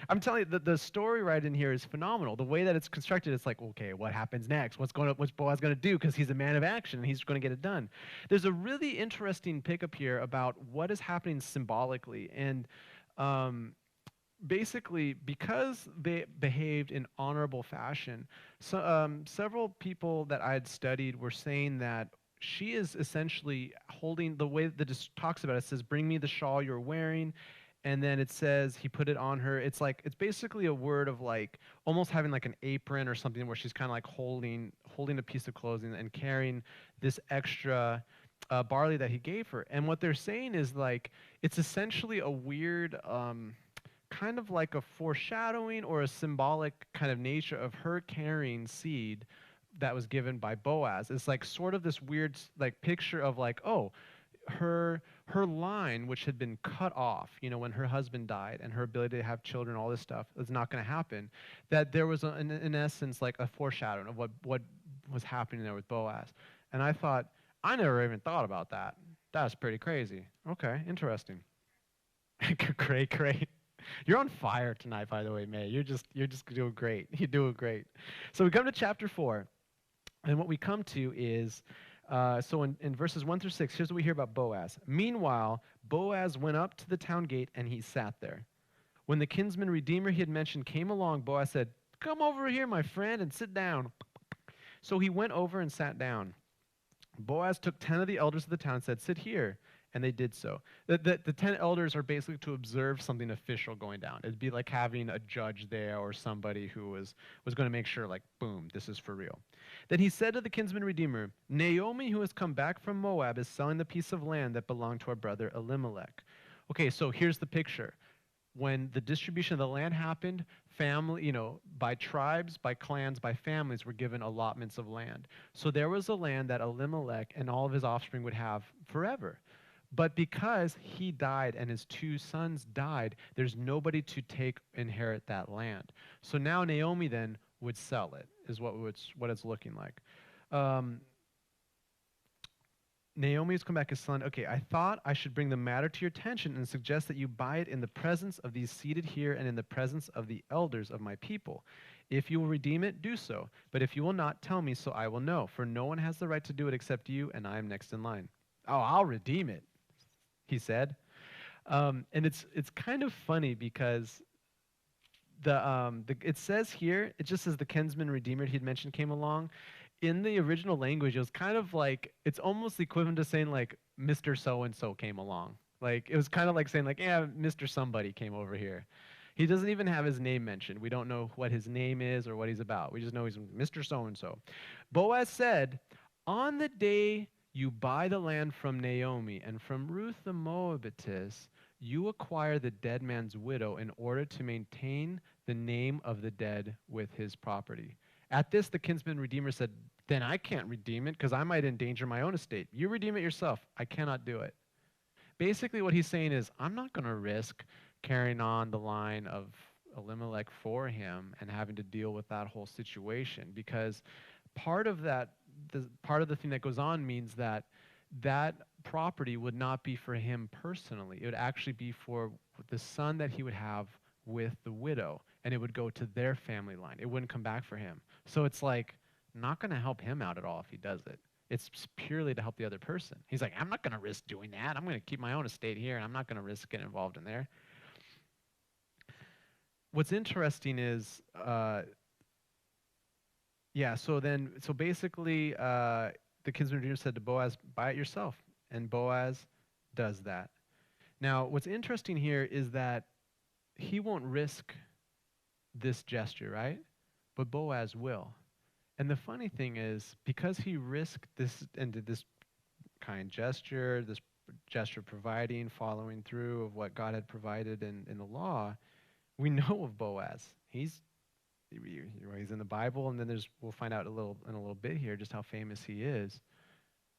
I'm telling you, the story right in here is phenomenal. The way that it's constructed, it's like, okay, what happens next? What's Boaz going to do? Because he's a man of action, and he's going to get it done. There's a really interesting pickup here about what is happening symbolically. And basically, because they behaved in honorable fashion, several people that I had studied were saying that she is essentially holding, the way that it talks about it, says, bring me the shawl you're wearing, and then it says he put it on her. It's basically a word of like almost having like an apron or something, where she's kind of like holding a piece of clothing and carrying this extra barley that he gave her. And what they're saying is like, it's essentially a weird kind of like a foreshadowing or a symbolic kind of nature of her carrying seed that was given by Boaz. It's like sort of this weird like picture of like, oh, her line, which had been cut off, when her husband died, and her ability to have children, all this stuff is not going to happen. That there was in essence like a foreshadowing of what was happening there with Boaz. And I thought, I never even thought about that. That's pretty crazy. Okay, interesting. Great. You're on fire tonight, by the way, May. You're just doing great. You're doing great. So we come to chapter 4, and what we come to is, so in verses 1 through 6, here's what we hear about Boaz. Meanwhile, Boaz went up to the town gate, and he sat there. When the kinsman redeemer he had mentioned came along, Boaz said, "Come over here, my friend, and sit down." So he went over and sat down. Boaz took 10 of the elders of the town and said, "Sit here." And they did so. The 10 elders are basically to observe something official going down. It'd be like having a judge there or somebody who was going to make sure, like, boom, this is for real. Then he said to the kinsman redeemer, "Naomi, who has come back from Moab, is selling the piece of land that belonged to our brother Elimelech." Okay, so here's the picture. When the distribution of the land happened, family, by tribes, by clans, by families were given allotments of land. So there was a land that Elimelech and all of his offspring would have forever. But because he died and his 2 sons died, there's nobody to inherit that land. So now Naomi then would sell it, is what it's looking like. Naomi has come back as son. Okay, I thought I should bring the matter to your attention and suggest that you buy it in the presence of these seated here and in the presence of the elders of my people. If you will redeem it, do so. But if you will not, tell me, so I will know. For no one has the right to do it except you, and I am next in line. Oh, I'll redeem it, he said. And it's kind of funny because it says here, it just says the kinsman redeemer he'd mentioned came along. In the original language, it was kind of like, it's almost equivalent to saying like Mr. So-and-so came along. Like, it was kind of like saying like, yeah, Mr. Somebody came over here. He doesn't even have his name mentioned. We don't know what his name is or what he's about. We just know he's Mr. So-and-so. Boaz said, "On the day you buy the land from Naomi and from Ruth the Moabitess, you acquire the dead man's widow in order to maintain the name of the dead with his property." At this, the kinsman redeemer said, "Then I can't redeem it because I might endanger my own estate. You redeem it yourself. I cannot do it." Basically, what he's saying is, I'm not going to risk carrying on the line of Elimelech for him and having to deal with that whole situation, because part of the thing that goes on means that that property would not be for him personally. It would actually be for the son that he would have with the widow, and it would go to their family line. It wouldn't come back for him. So it's like not going to help him out at all if he does it. It's purely to help the other person. He's like, I'm not going to risk doing that. I'm going to keep my own estate here, and I'm not going to risk getting involved in there. What's interesting is, so basically, the kinsman redeemer said to Boaz, "Buy it yourself." And Boaz does that. Now, what's interesting here is that he won't risk this gesture, right? But Boaz will. And the funny thing is, because he risked this and did this kind gesture, this gesture providing, following through of what God had provided in the law, we know of Boaz. He's in the Bible, and then we'll find out in a little bit here just how famous he is.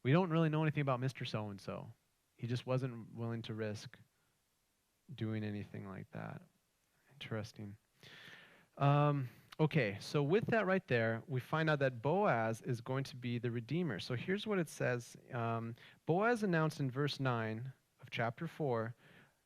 We don't really know anything about Mr. So-and-so. He just wasn't willing to risk doing anything like that. Interesting. Okay, so with that right there, we find out that Boaz is going to be the redeemer. So here's what it says. Boaz announced in verse 9 of chapter 4,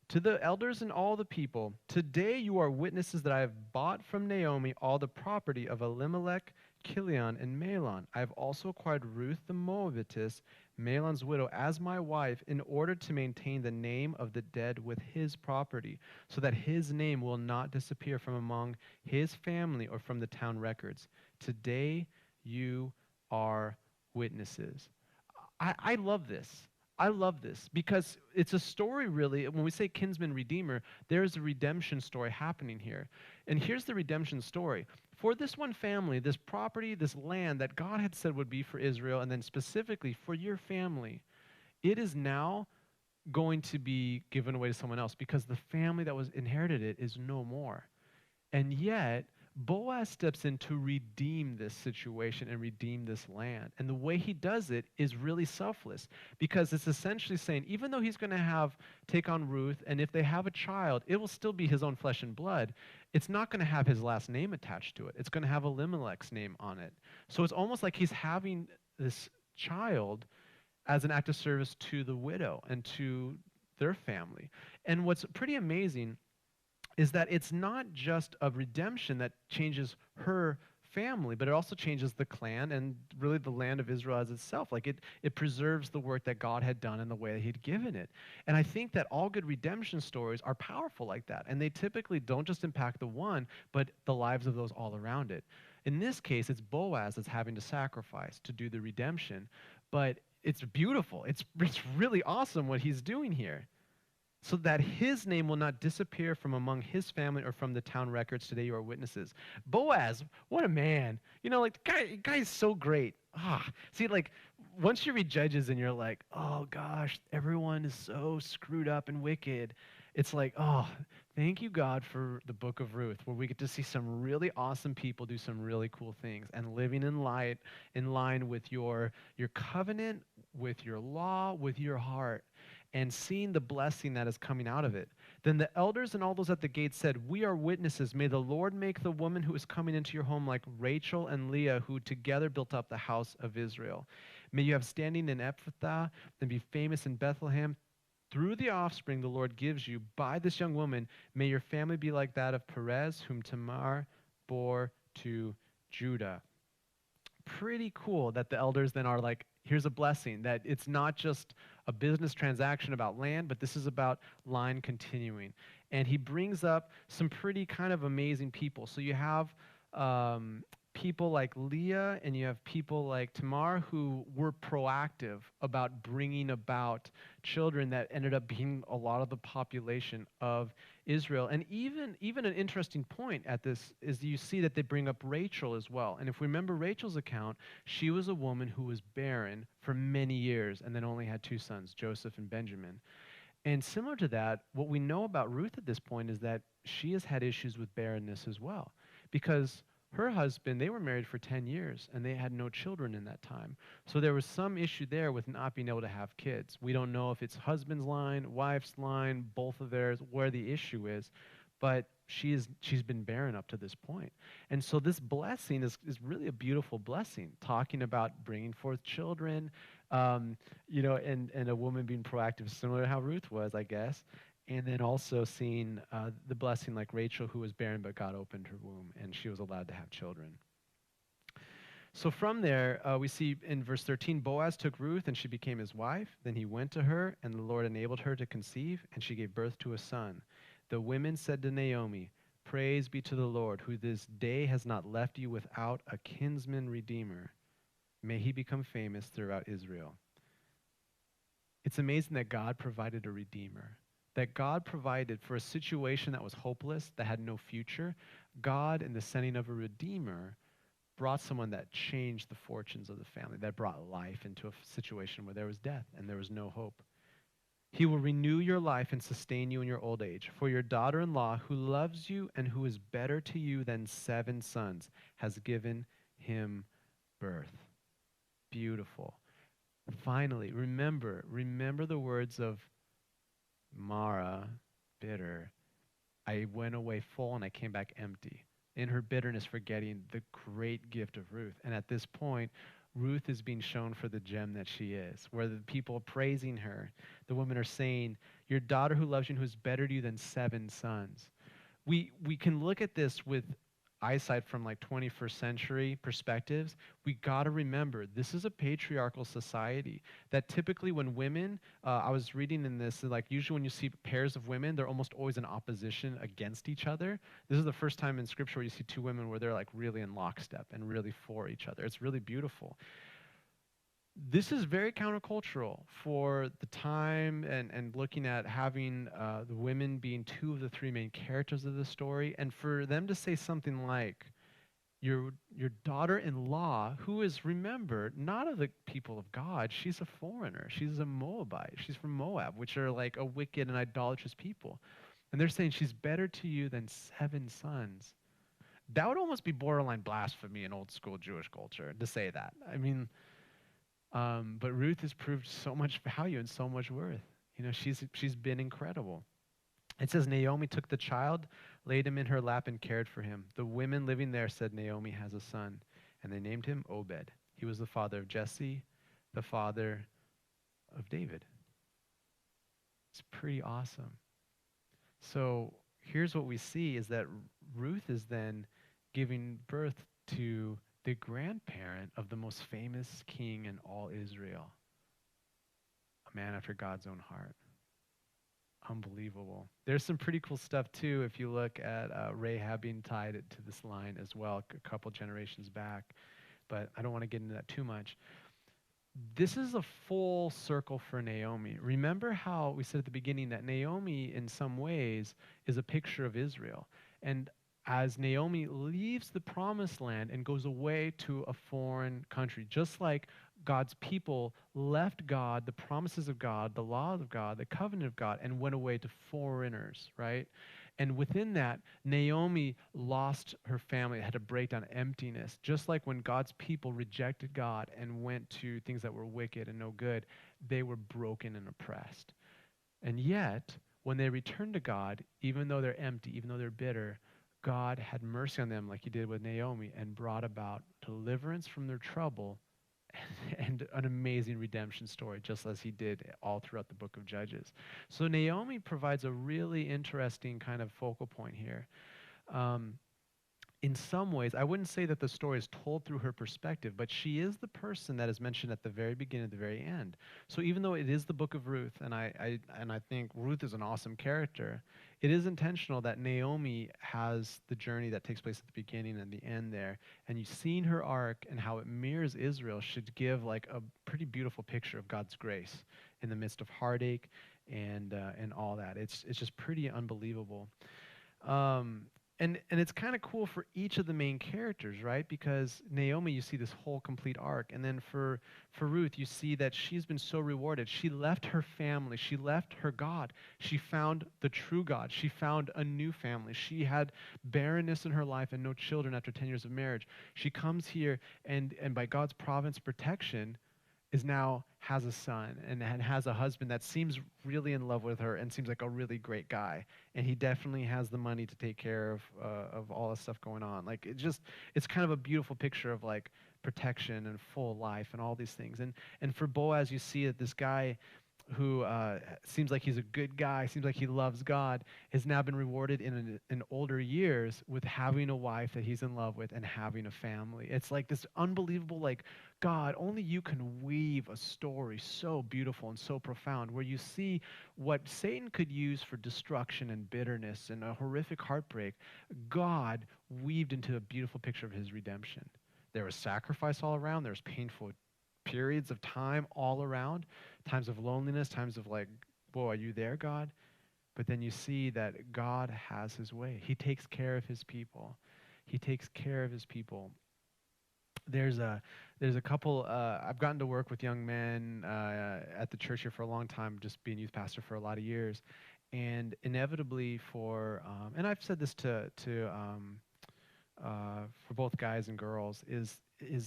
"To the elders and all the people, today you are witnesses that I have bought from Naomi all the property of Elimelech, Kilion, and Mahlon. I have also acquired Ruth the Moabitess, Mahlon's widow, as my wife in order to maintain the name of the dead with his property, so that his name will not disappear from among his family or from the town records. Today you are witnesses." I love this. I love this because it's a story, really. When we say kinsman redeemer, there's a redemption story happening here. And here's the redemption story. For this one family, this property, this land that God had said would be for Israel, and then specifically for your family, it is now going to be given away to someone else because the family that was inherited it is no more. And yet, Boaz steps in to redeem this situation and redeem this land. And the way he does it is really selfless, because it's essentially saying, even though he's going to take on Ruth, and if they have a child, it will still be his own flesh and blood. It's not going to have his last name attached to it. It's going to have Elimelech's name on it. So it's almost like he's having this child as an act of service to the widow and to their family. And what's pretty amazing is that it's not just a redemption that changes her family, but it also changes the clan and really the land of Israel as itself. Like it preserves the work that God had done in the way that he'd given it. And I think that all good redemption stories are powerful like that. And they typically don't just impact the one, but the lives of those all around it. In this case, it's Boaz that's having to sacrifice to do the redemption. But it's beautiful. It's really awesome what he's doing here, so that his name will not disappear from among his family or from the town records. Today you are witnesses. Boaz, what a man. You know, like, guy is so great. See, like, once you read Judges and you're like, oh gosh, everyone is so screwed up and wicked, it's like, oh, thank you, God, for the book of Ruth, where we get to see some really awesome people do some really cool things and living in line with your covenant, with your law, with your heart, and seeing the blessing that is coming out of it. Then the elders and all those at the gate said, we are witnesses. May the Lord make the woman who is coming into your home like Rachel and Leah, who together built up the house of Israel. May you have standing in Ephrathah and be famous in Bethlehem. Through the offspring the Lord gives you by this young woman, may your family be like that of Perez, whom Tamar bore to Judah. Pretty cool that the elders then are like, here's a blessing, that it's not just a business transaction about land, but this is about line continuing. And he brings up some pretty kind of amazing people. So you have people like Leah and you have people like Tamar who were proactive about bringing about children that ended up being a lot of the population of Israel. And even an interesting point at this is you see that they bring up Rachel as well. And if we remember Rachel's account, she was a woman who was barren for many years and then only had two sons, Joseph and Benjamin. And similar to that, what we know about Ruth at this point is that she has had issues with barrenness as well, because her husband, they were married for 10 years and they had no children in that time. So there was some issue there with not being able to have kids. We don't know if it's husband's line, wife's line, both of theirs, where the issue is, but she's been barren up to this point. And so this blessing is really a beautiful blessing, talking about bringing forth children, and a woman being proactive, similar to how Ruth was, I guess. And then also seeing the blessing like Rachel, who was barren, but God opened her womb, and she was allowed to have children. So from there, we see in verse 13, Boaz took Ruth, and she became his wife. Then he went to her, and the Lord enabled her to conceive, and she gave birth to a son. The women said to Naomi, praise be to the Lord, who this day has not left you without a kinsman redeemer. May he become famous throughout Israel. It's amazing that God provided a redeemer, that God provided for a situation that was hopeless, that had no future. God, in the sending of a redeemer, brought someone that changed the fortunes of the family, that brought life into a situation where there was death and there was no hope. He will renew your life and sustain you in your old age. For your daughter-in-law, who loves you and who is better to you than 7 sons, has given him birth. Beautiful. Finally, remember the words of Mara, bitter. I went away full and I came back empty. In her bitterness, forgetting the great gift of Ruth. And at this point, Ruth is being shown for the gem that she is, where the people are praising her. The women are saying, your daughter who loves you and who is better to you than 7 sons. We can look at this with eyesight from like 21st century perspectives. We got to remember this is a patriarchal society that typically when women, I was reading in this, like usually when you see pairs of women, they're almost always in opposition against each other. This is the first time in scripture where you see 2 women where they're like really in lockstep and really for each other. It's really beautiful. This is very countercultural for the time and looking at having the women being 2 of the 3 main characters of the story, and for them to say something like, your daughter-in-law, who is, remember, not of the people of God, she's a foreigner, she's a Moabite, she's from Moab, which are like a wicked and idolatrous people. And they're saying she's better to you than 7 sons. That would almost be borderline blasphemy in old school Jewish culture to say that. I mean, but Ruth has proved so much value and so much worth. You know, she's been incredible. It says Naomi took the child, laid him in her lap, and cared for him. The women living there said, Naomi has a son, and they named him Obed. He was the father of Jesse, the father of David. It's pretty awesome. So here's what we see is that Ruth is then giving birth to the grandparent of the most famous king in all Israel, a man after God's own heart. Unbelievable. There's some pretty cool stuff too if you look at Rahab being tied to this line as well, a couple generations back. But I don't want to get into that too much. This is a full circle for Naomi. Remember how we said at the beginning that Naomi, in some ways, is a picture of Israel. And as Naomi leaves the promised land and goes away to a foreign country, just like God's people left God, the promises of God, the laws of God, the covenant of God, and went away to foreigners, right? And within that, Naomi lost her family, had a breakdown, emptiness. Just like when God's people rejected God and went to things that were wicked and no good, they were broken and oppressed. And yet, when they returned to God, even though they're empty, even though they're bitter, God had mercy on them like he did with Naomi and brought about deliverance from their trouble and an amazing redemption story, just as he did all throughout the book of Judges. So Naomi provides a really interesting kind of focal point here. Um, in some ways, I wouldn't say that the story is told through her perspective, but she is the person that is mentioned at the very beginning, at the very end. So even though it is the book of Ruth, and I think Ruth is an awesome character, it is intentional that Naomi has the journey that takes place at the beginning and the end there. And you've seen her arc and how it mirrors Israel should give like a pretty beautiful picture of God's grace in the midst of heartache and all that. It's just pretty unbelievable. Um, and it's kind of cool for each of the main characters, right? Because Naomi, you see this whole complete arc, and then for Ruth, you see that she's been so rewarded. She left her family, she left her God, she found the true God, she found a new family. She had barrenness in her life and no children after 10 years of marriage. She comes here, and by God's providence protection, is now has a son and has a husband that seems really in love with her and seems like a really great guy, and he definitely has the money to take care of all this stuff going on. Like it's kind of a beautiful picture of like protection and full life and all these things. And for Boaz, you see that this guy who seems like he's a good guy, seems like he loves God, has now been rewarded in older years with having a wife that he's in love with and having a family. It's like this unbelievable, like, God, only you can weave a story so beautiful and so profound where you see what Satan could use for destruction and bitterness and a horrific heartbreak, God weaved into a beautiful picture of his redemption. There was sacrifice all around, there was painful periods of time all around, times of loneliness, times of like, whoa, are you there, God? But then you see that God has his way. He takes care of his people. He takes care of his people. There's a couple, I've gotten to work with young men at the church here for a long time, just being youth pastor for a lot of years. And inevitably and I've said this for both guys and girls, is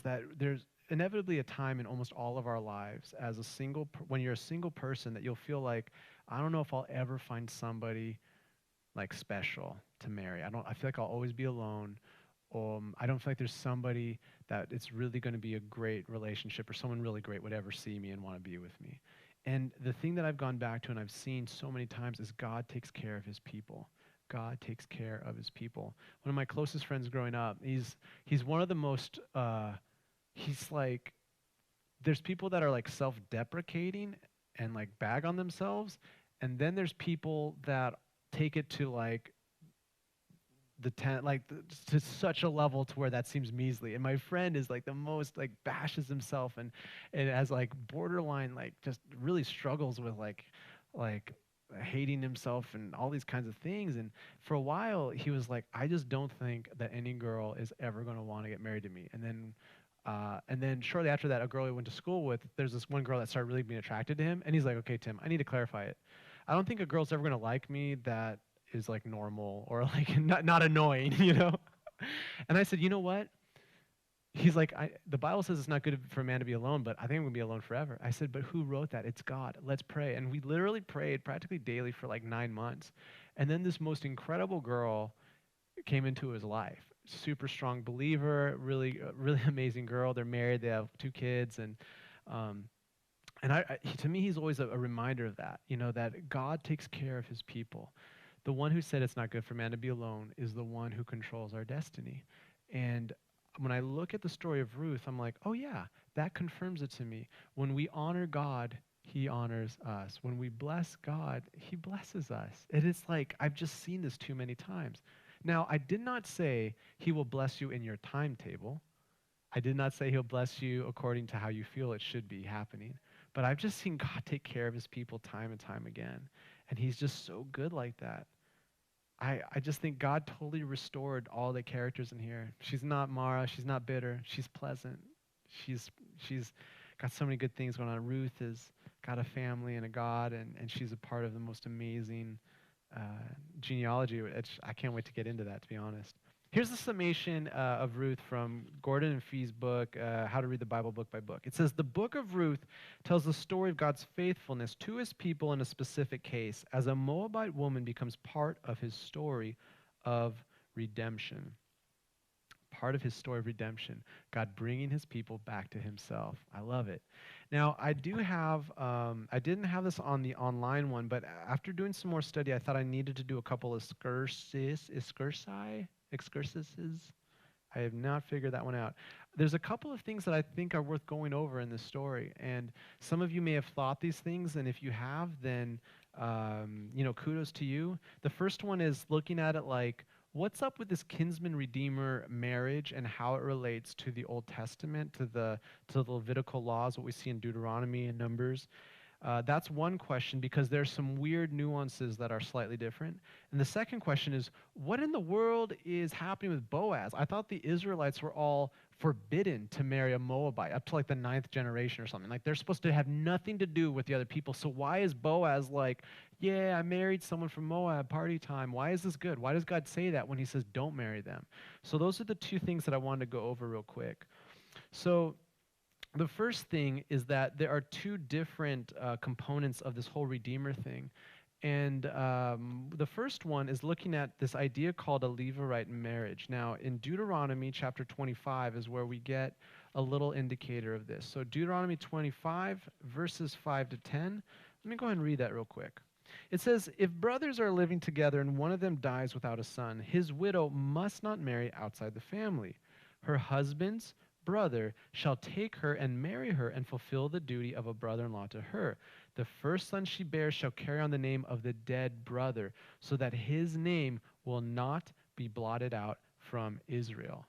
that there's inevitably a time in almost all of our lives as when you're a single person that you'll feel like, I don't know if I'll ever find somebody like special to marry. I feel like I'll always be alone. I don't feel like there's somebody that it's really going to be a great relationship or someone really great would ever see me and want to be with me. And the thing that I've gone back to and I've seen so many times is God takes care of his people. God takes care of his people. One of my closest friends growing up, he's one of the most, he's like, there's people that are like self-deprecating and like bag on themselves. And then there's people that take it to like to such a level to where that seems measly. And my friend is like the most like bashes himself and has like borderline like just really struggles with like hating himself and all these kinds of things. And for a while he was like, I just don't think that any girl is ever going to want to get married to me. And then shortly after that, a girl he went to school with, there's this one girl that started really being attracted to him. And he's like, okay, Tim, I need to clarify it. I don't think a girl's ever going to like me that is like normal or like not annoying, you know? And I said, you know what? He's like, the Bible says it's not good for a man to be alone, but I think I'm going to be alone forever. I said, but who wrote that? It's God. Let's pray. And we literally prayed practically daily for like 9 months. And then this most incredible girl came into his life. Super strong believer, really amazing girl. They're married. They have 2 kids. To me, he's always a reminder of that, you know, that God takes care of his people. The one who said it's not good for man to be alone is the one who controls our destiny. And when I look at the story of Ruth, I'm like, oh yeah, that confirms it to me. When we honor God, he honors us. When we bless God, he blesses us. It is like, I've just seen this too many times. Now, I did not say he will bless you in your timetable. I did not say he'll bless you according to how you feel it should be happening. But I've just seen God take care of his people time and time again. And he's just so good like that. I just think God totally restored all the characters in here. She's not Mara. She's not bitter. She's pleasant. She's got so many good things going on. Ruth has got a family and a God, and she's a part of the most amazing uh, genealogy. I can't wait to get into that, to be honest. Here's the summation of Ruth from Gordon and Fee's book, How to Read the Bible Book by Book. It says, the book of Ruth tells the story of God's faithfulness to his people in a specific case, as a Moabite woman becomes part of his story of redemption. Part of his story of redemption, God bringing his people back to himself. I love it. Now, I didn't have this on the online one, but after doing some more study, I thought I needed to do a couple of excursuses. I have not figured that one out. There's a couple of things that I think are worth going over in this story, and some of you may have thought these things, and if you have, then kudos to you. The first one is looking at it like, what's up with this kinsman-redeemer marriage and how it relates to the Old Testament, to the Levitical laws, what we see in Deuteronomy and Numbers? That's one question, because there's some weird nuances that are slightly different. And the second question is, what in the world is happening with Boaz? I thought the Israelites were all forbidden to marry a Moabite up to like the 9th generation or something. Like they're supposed to have nothing to do with the other people. So why is Boaz like, yeah, I married someone from Moab, party time. Why is this good? Why does God say that when he says don't marry them? So those are the two things that I wanted to go over real quick. So the first thing is that there are two different components of this whole Redeemer thing. And the first one is looking at this idea called a Levirate marriage. Now, in Deuteronomy chapter 25 is where we get a little indicator of this. So Deuteronomy 25, verses 5 to 10. Let me go ahead and read that real quick. It says, if brothers are living together and one of them dies without a son, his widow must not marry outside the family. Her husband's brother shall take her and marry her and fulfill the duty of a brother-in-law to her. The first son she bears shall carry on the name of the dead brother, so that his name will not be blotted out from Israel.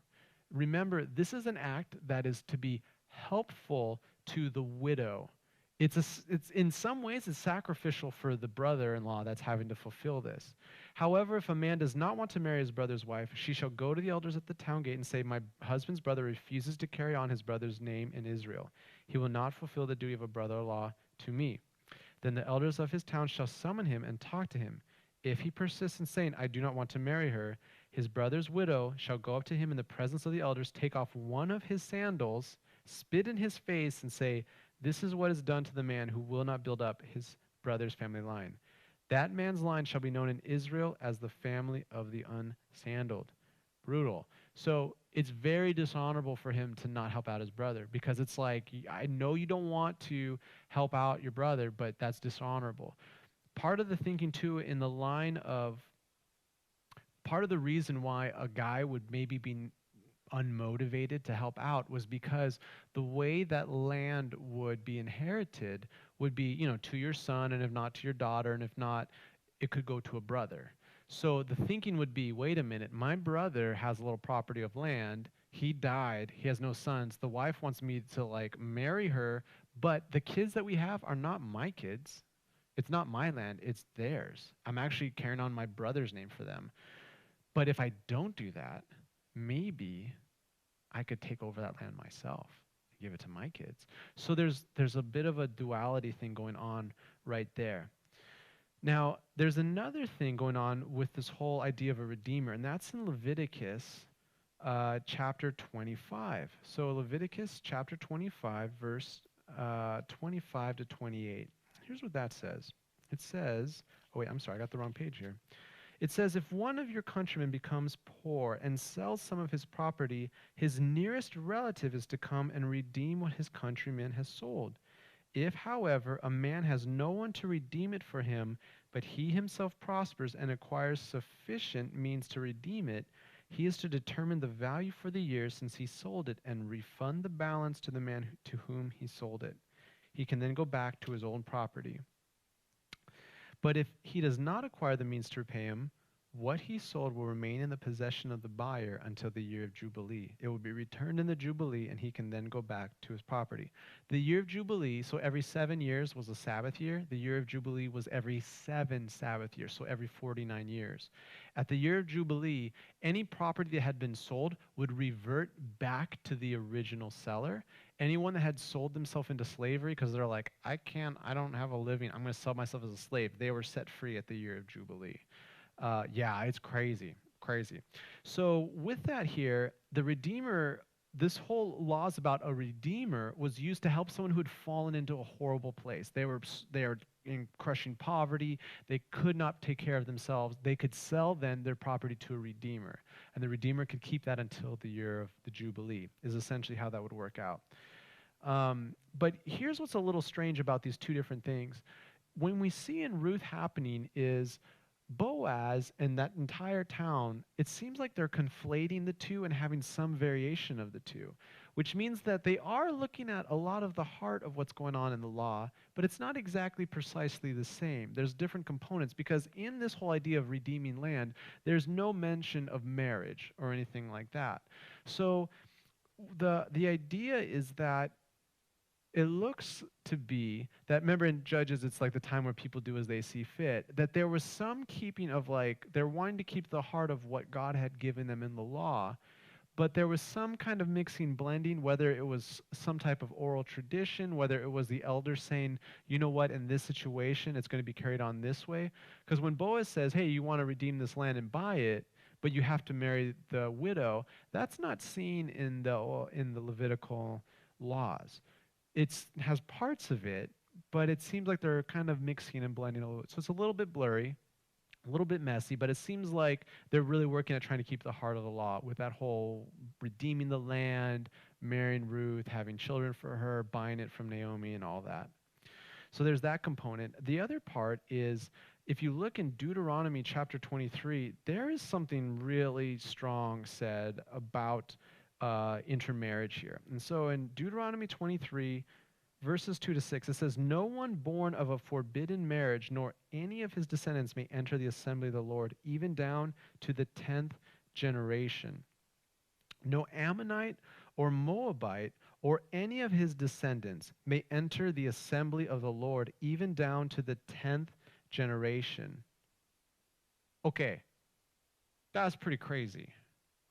Remember, this is an act that is to be helpful to the widow. It's in some ways it's sacrificial for the brother-in-law that's having to fulfill this. However, if a man does not want to marry his brother's wife, she shall go to the elders at the town gate and say, my husband's brother refuses to carry on his brother's name in Israel. He will not fulfill the duty of a brother-in-law to me. Then the elders of his town shall summon him and talk to him. If he persists in saying, I do not want to marry her, his brother's widow shall go up to him in the presence of the elders, take off one of his sandals, spit in his face, and say, this is what is done to the man who will not build up his brother's family line. That man's line shall be known in Israel as the family of the unsandaled. Brutal. So it's very dishonorable for him to not help out his brother, because it's like, I know you don't want to help out your brother, but that's dishonorable. Part of the thinking too in the line of, part of the reason why a guy would maybe be unmotivated to help out was because the way that land would be inherited would be, to your son, and if not to your daughter, and if not, it could go to a brother. So the thinking would be, wait a minute, my brother has a little property of land. He died. He has no sons. The wife wants me to like marry her, but the kids that we have are not my kids. It's not my land. It's theirs. I'm actually carrying on my brother's name for them. But if I don't do that, maybe I could take over that land myself, give it to my kids. So there's a bit of a duality thing going on right there. Now, there's another thing going on with this whole idea of a redeemer, and that's in Leviticus chapter 25. So Leviticus chapter 25, verse 25 to 28. Here's what that says. It says, oh wait, I'm sorry, I got the wrong page here. It says, if one of your countrymen becomes poor and sells some of his property, his nearest relative is to come and redeem what his countryman has sold. If, however, a man has no one to redeem it for him, but he himself prospers and acquires sufficient means to redeem it, he is to determine the value for the year since he sold it and refund the balance to the man to whom he sold it. He can then go back to his own property. But if he does not acquire the means to repay him, what he sold will remain in the possession of the buyer until the year of Jubilee. It will be returned in the Jubilee, and he can then go back to his property. The year of Jubilee, so every 7 years was a Sabbath year. The year of Jubilee was every 7 Sabbath years, so every 49 years. At the year of Jubilee, any property that had been sold would revert back to the original seller. Anyone that had sold themselves into slavery because they're like, I don't have a living, I'm going to sell myself as a slave, they were set free at the year of Jubilee. Yeah, it's crazy, crazy. So with that here, the Redeemer, this whole laws about a Redeemer was used to help someone who had fallen into a horrible place. They were in crushing poverty. They could not take care of themselves. They could sell then their property to a Redeemer, and the Redeemer could keep that until the year of the Jubilee, is essentially how that would work out. But here's what's a little strange about these two different things. When we see in Ruth happening is Boaz and that entire town, it seems like they're conflating the two and having some variation of the two, which means that they are looking at a lot of the heart of what's going on in the law, but it's not exactly precisely the same. There's different components because in this whole idea of redeeming land, there's no mention of marriage or anything like that. So the idea is that it looks to be that, remember in Judges, it's like the time where people do as they see fit, that there was some keeping of like, they're wanting to keep the heart of what God had given them in the law, but there was some kind of mixing, blending, whether it was some type of oral tradition, whether it was the elders saying, you know what, in this situation, it's going to be carried on this way. Because when Boaz says, hey, you want to redeem this land and buy it, but you have to marry the widow, that's not seen in the Levitical laws. It has parts of it, but it seems like they're kind of mixing and blending a little bit. So it's a little bit blurry, a little bit messy, but it seems like they're really working at trying to keep the heart of the law with that whole redeeming the land, marrying Ruth, having children for her, buying it from Naomi, and all that. So there's that component. The other part is if you look in Deuteronomy chapter 23, there is something really strong said about intermarriage here. And so in Deuteronomy 23, verses 2 to 6, it says, no one born of a forbidden marriage, nor any of his descendants may enter the assembly of the Lord, even down to the 10th generation. No Ammonite or Moabite or any of his descendants may enter the assembly of the Lord, even down to the 10th generation. Okay, that's pretty crazy,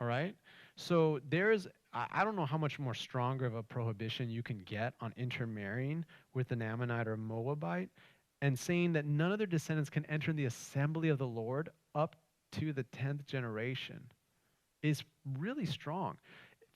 all right? So I don't know how much more stronger of a prohibition you can get on intermarrying with an Ammonite or Moabite and saying that none of their descendants can enter the assembly of the Lord up to the 10th generation is really strong.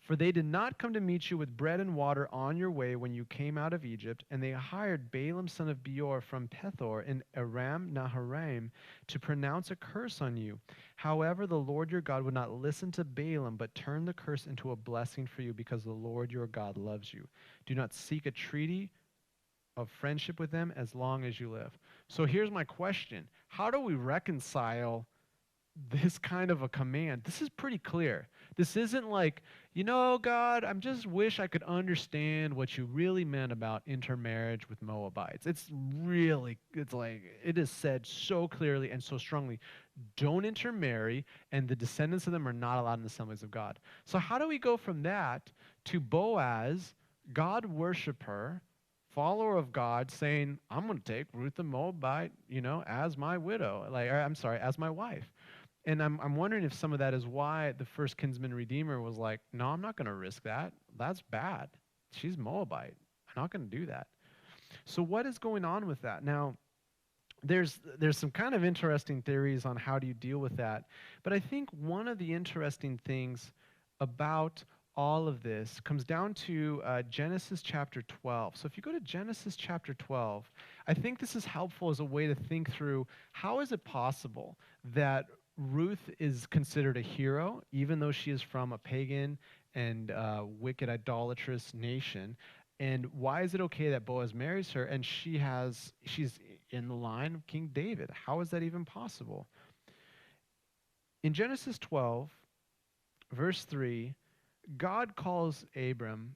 For they did not come to meet you with bread and water on your way when you came out of Egypt, and they hired Balaam son of Beor from Pethor in Aram Naharaim to pronounce a curse on you. However, the Lord your God would not listen to Balaam, but turned the curse into a blessing for you, because the Lord your God loves you. Do not seek a treaty of friendship with them as long as you live. So here's my question. How do we reconcile this kind of a command? This is pretty clear. This isn't like, God, I just wish I could understand what you really meant about intermarriage with Moabites. It's like, it is said so clearly and so strongly, don't intermarry, and the descendants of them are not allowed in the assemblies of God. So how do we go from that to Boaz, God worshiper, follower of God, saying, I'm going to take Ruth the Moabite, as my widow, as my wife. And I'm wondering if some of that is why the first kinsman redeemer was like, no, I'm not going to risk that. That's bad. She's Moabite. I'm not going to do that. So what is going on with that? Now, there's some kind of interesting theories on how do you deal with that. But I think one of the interesting things about all of this comes down to Genesis chapter 12. So if you go to Genesis chapter 12, I think this is helpful as a way to think through how is it possible that Ruth is considered a hero, even though she is from a pagan and wicked idolatrous nation, And why is it okay that Boaz marries her and she's in the line of King David? How is that even possible? In Genesis 12, verse 3, God calls Abram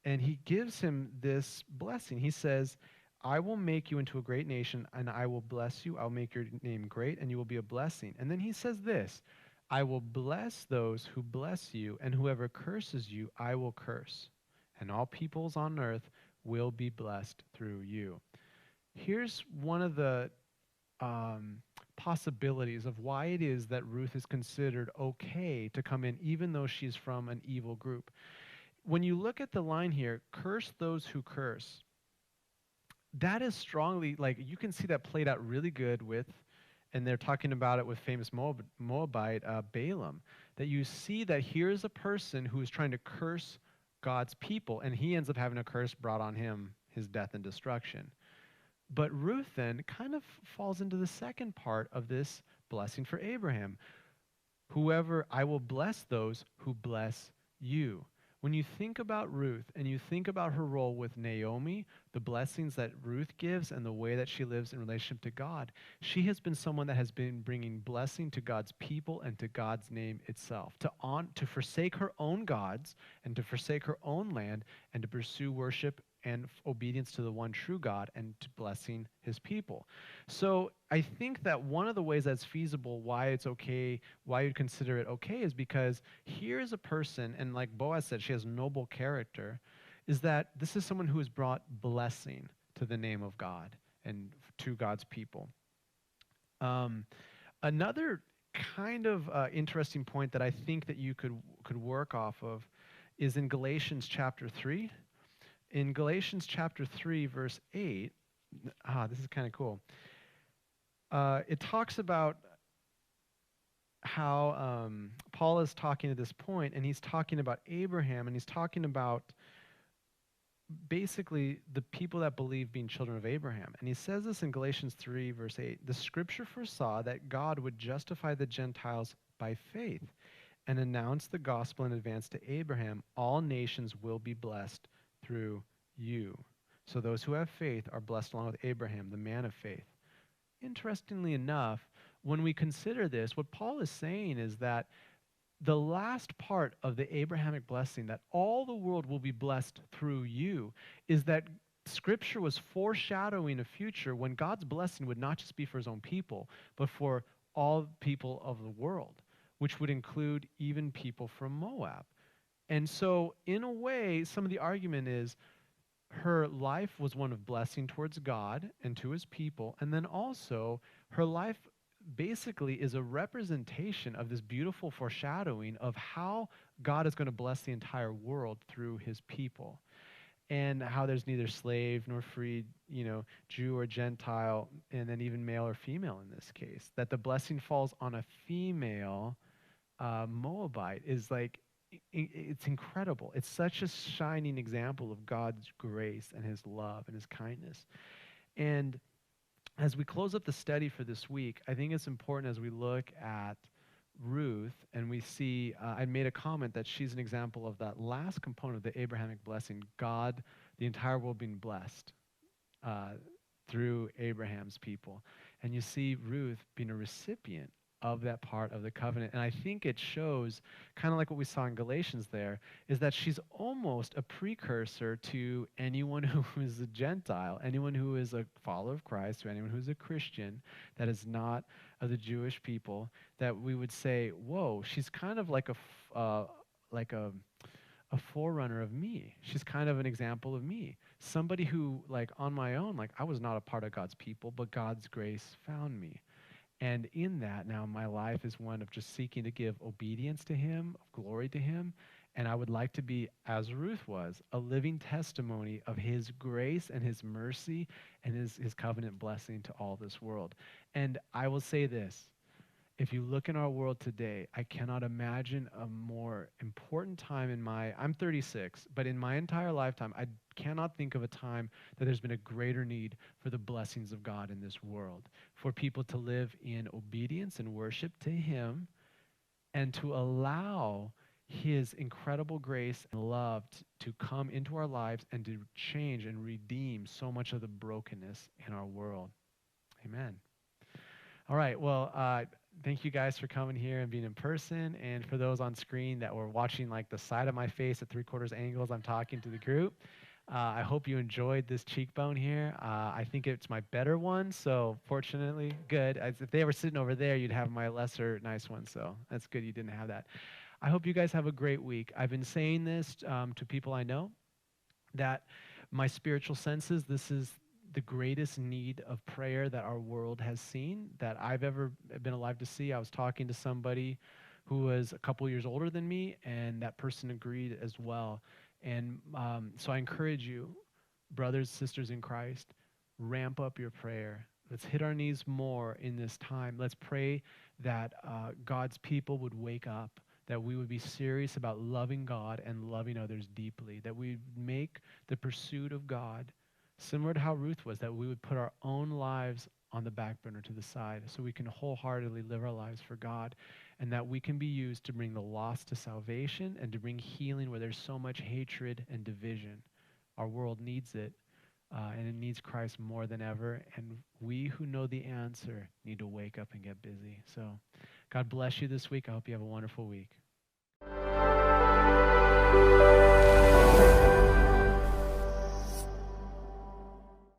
and he gives him this blessing. He says, I will make you into a great nation and I will bless you. I'll make your name great and you will be a blessing. And then he says this, I will bless those who bless you, and whoever curses you, I will curse. And all peoples on earth will be blessed through you. Here's one of the possibilities of why it is that Ruth is considered okay to come in, even though she's from an evil group. When you look at the line here, curse those who curse, that is strongly, like, you can see that played out really good with, and they're talking about it with famous Moabite Balaam, that you see that here's a person who is trying to curse God's people, and he ends up having a curse brought on him, his death and destruction. But Ruth then kind of falls into the second part of this blessing for Abraham. Whoever, I will bless those who bless you. When you think about Ruth and you think about her role with Naomi, the blessings that Ruth gives and the way that she lives in relationship to God, she has been someone that has been bringing blessing to God's people and to God's name itself, to forsake her own gods and to forsake her own land and to pursue worship and obedience to the one true God and to blessing his people. So I think that one of the ways that's feasible, why it's okay, why you'd consider it okay, is because here's a person, and like Boaz said, she has noble character, is that this is someone who has brought blessing to the name of God and to God's people. Another kind of interesting point that I think that you could work off of is in Galatians chapter 3. In Galatians chapter 3, verse 8, this is kind of cool. It talks about how Paul is talking at this point, and he's talking about Abraham, and he's talking about basically the people that believe being children of Abraham. And he says this in Galatians 3, verse 8, the scripture foresaw that God would justify the Gentiles by faith and announce the gospel in advance to Abraham, all nations will be blessed through you. So those who have faith are blessed along with Abraham, the man of faith. Interestingly enough, when we consider this, what Paul is saying is that the last part of the Abrahamic blessing, that all the world will be blessed through you, is that Scripture was foreshadowing a future when God's blessing would not just be for his own people, but for all people of the world, which would include even people from Moab. And so, in a way, some of the argument is her life was one of blessing towards God and to his people, and then also her life basically is a representation of this beautiful foreshadowing of how God is going to bless the entire world through his people, and how there's neither slave nor free, Jew or Gentile, and then even male or female in this case, that the blessing falls on a female Moabite is like, it's incredible. It's such a shining example of God's grace and his love and his kindness. And as we close up the study for this week, I think it's important as we look at Ruth and we see, I made a comment that she's an example of that last component of the Abrahamic blessing, God, the entire world being blessed through Abraham's people. And you see Ruth being a recipient of that part of the covenant. And I think it shows, kind of like what we saw in Galatians there, is that she's almost a precursor to anyone who is a Gentile, anyone who is a follower of Christ, or anyone who's a Christian that is not of the Jewish people, that we would say, whoa, she's kind of like a forerunner of me. She's kind of an example of me. Somebody who, like, on my own, like, I was not a part of God's people, but God's grace found me. And in that, now my life is one of just seeking to give obedience to him, of glory to him. And I would like to be, as Ruth was, a living testimony of his grace and his mercy and his covenant blessing to all this world. And I will say this, if you look in our world today, I cannot imagine a more important time I'm 36, but in my entire lifetime, I cannot think of a time that there's been a greater need for the blessings of God in this world, for people to live in obedience and worship to him and to allow His incredible grace and love to come into our lives and to change and redeem so much of the brokenness in our world. Amen. All right. Well, thank you guys for coming here and being in person. And for those on screen that were watching like the side of my face at 3/4 angles, I'm talking to the group. I hope you enjoyed this cheekbone here. I think it's my better one, so fortunately, good. If they were sitting over there, you'd have my lesser nice one, so that's good you didn't have that. I hope you guys have a great week. I've been saying this to people I know, that my spiritual senses, this is the greatest need of prayer that our world has seen, that I've ever been alive to see. I was talking to somebody who was a couple years older than me, and that person agreed as well. And so I encourage you, brothers, sisters in Christ, ramp up your prayer. Let's hit our knees more in this time. Let's pray that God's people would wake up, that we would be serious about loving God and loving others deeply, that we make the pursuit of God similar to how Ruth was, that we would put our own lives on the back burner to the side so we can wholeheartedly live our lives for God, and that we can be used to bring the lost to salvation and to bring healing where there's so much hatred and division. Our world needs it, and it needs Christ more than ever, and we who know the answer need to wake up and get busy. So God bless you this week. I hope you have a wonderful week.